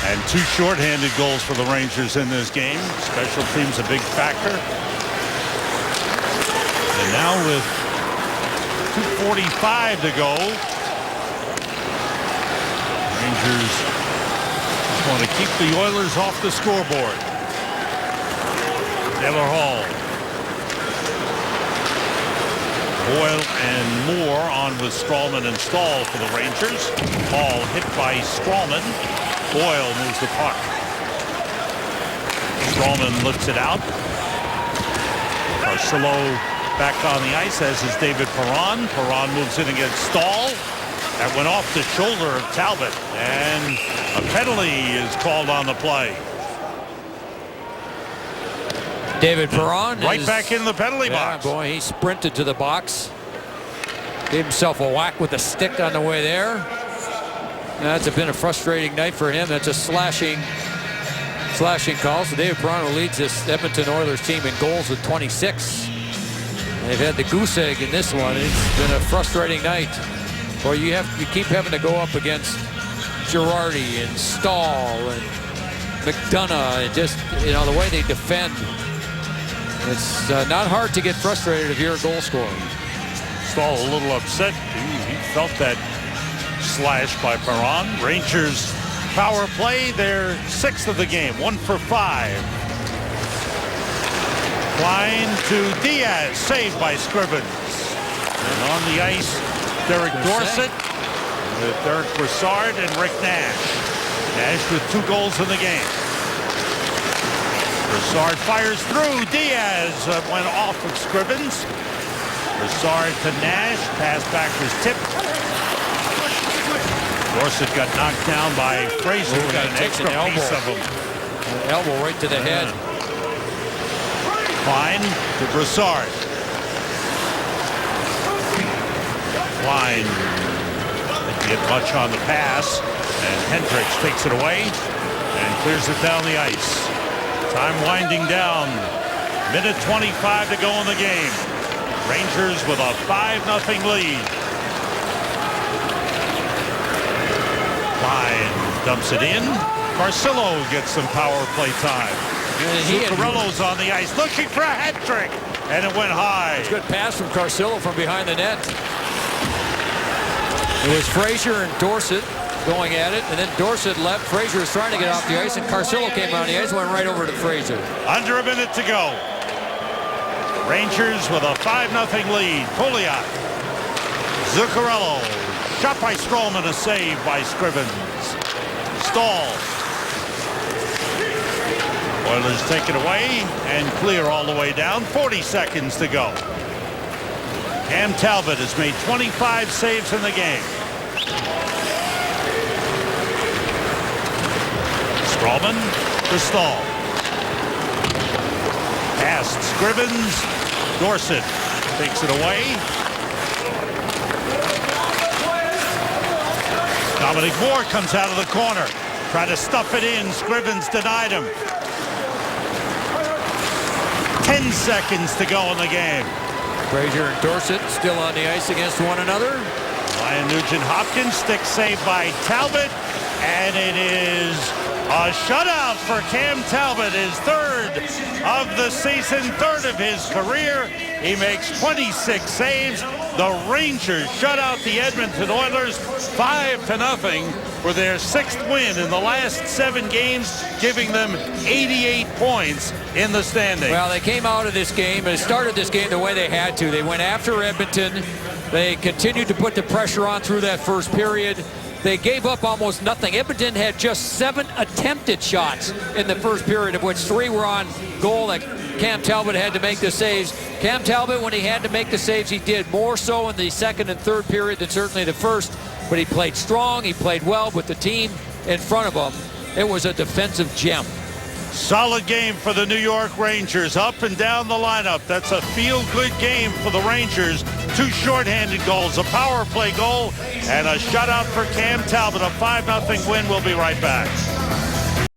And 2 shorthanded goals for the Rangers in this game. Special teams a big factor. And now with 2:45 to go, Rangers just want to keep the Oilers off the scoreboard. Taylor Hall. Boyle and Moore on with Strawman and Stahl for the Rangers. Ball hit by Strawman. Boyle moves the puck. Strawman lifts it out. Carcillo back on the ice, as is David Perron. Perron moves in against Stahl. That went off the shoulder of Talbot, and a penalty is called on the play. David Perron right back in the penalty box. Boy, he sprinted to the box. Gave himself a whack with a stick on the way there. That's been a frustrating night for him. That's a slashing call. So David Perron leads this Edmonton Oilers team in goals with 26. They've had the goose egg in this one. It's been a frustrating night. Well, you keep having to go up against Girardi and Stahl and McDonough, and just, the way they defend. It's not hard to get frustrated if you're a goal scorer. Stahl a little upset. He felt that slash by Perron. Rangers power play, their 6th of the game, 1 for 5. Klein to Diaz, saved by Scrivens. And on the ice, Derek Dorsett, with Derek Brassard and Rick Nash. Nash with 2 goals in the game. Brassard fires through. Diaz went off of Scrivens. Brassard to Nash. Pass back was tipped. Dorsett got knocked down by Fraser with an extra piece of him. An elbow right to the head. Klein to Brassard. Klein didn't get much on the pass, and Hendricks takes it away and clears it down the ice. Time winding down. Minute 25 to go in the game. Rangers with a 5-0 lead. Klein dumps it in. Carcillo gets some power play time. Zuccarello's on the ice looking for a hat trick, and it went high. It's a good pass from Carcillo from behind the net. It was Fraser and Dorsett going at it, and then Dorsett left. Fraser was trying to get off the ice, and Carcillo came on the ice and went right over to Fraser. Under a minute to go. Rangers with a 5-0 lead. Pouliot. Zuccarello. Shot by Strawman, a save by Scrivens. Stahl. Oilers take it away and clear all the way down. 40 seconds to go. Cam Talbot has made 25 saves in the game. Strawman to Stahl. Past Scrivens. Dorsett takes it away. Dominic Moore comes out of the corner. Try to stuff it in. Scrivens denied him. 10 seconds to go in the game. Fraser and Dorsett still on the ice against one another. Ryan Nugent-Hopkins, stick saved by Talbot, and it is a shutout for Cam Talbot, his 3rd of the season, 3rd of his career. He makes 26 saves. The Rangers shut out the Edmonton Oilers 5-0 for their 6th win in the last 7 games, giving them 88 points in the standings. Well, they came out of this game and started this game the way they had to. They went after Edmonton. They continued to put the pressure on through that first period. They gave up almost nothing. Edmonton had just 7 attempted shots in the first period, of which 3 were on goal that Cam Talbot had to make the saves. Cam Talbot, when he had to make the saves, he did more so in the second and third period than certainly the first. But he played strong. He played well with the team in front of him. It was a defensive gem. Solid game for the New York Rangers, up and down the lineup. That's a feel-good game for the Rangers. 2 shorthanded goals, a power play goal, and a shutout for Cam Talbot. A 5-0 win. We'll be right back.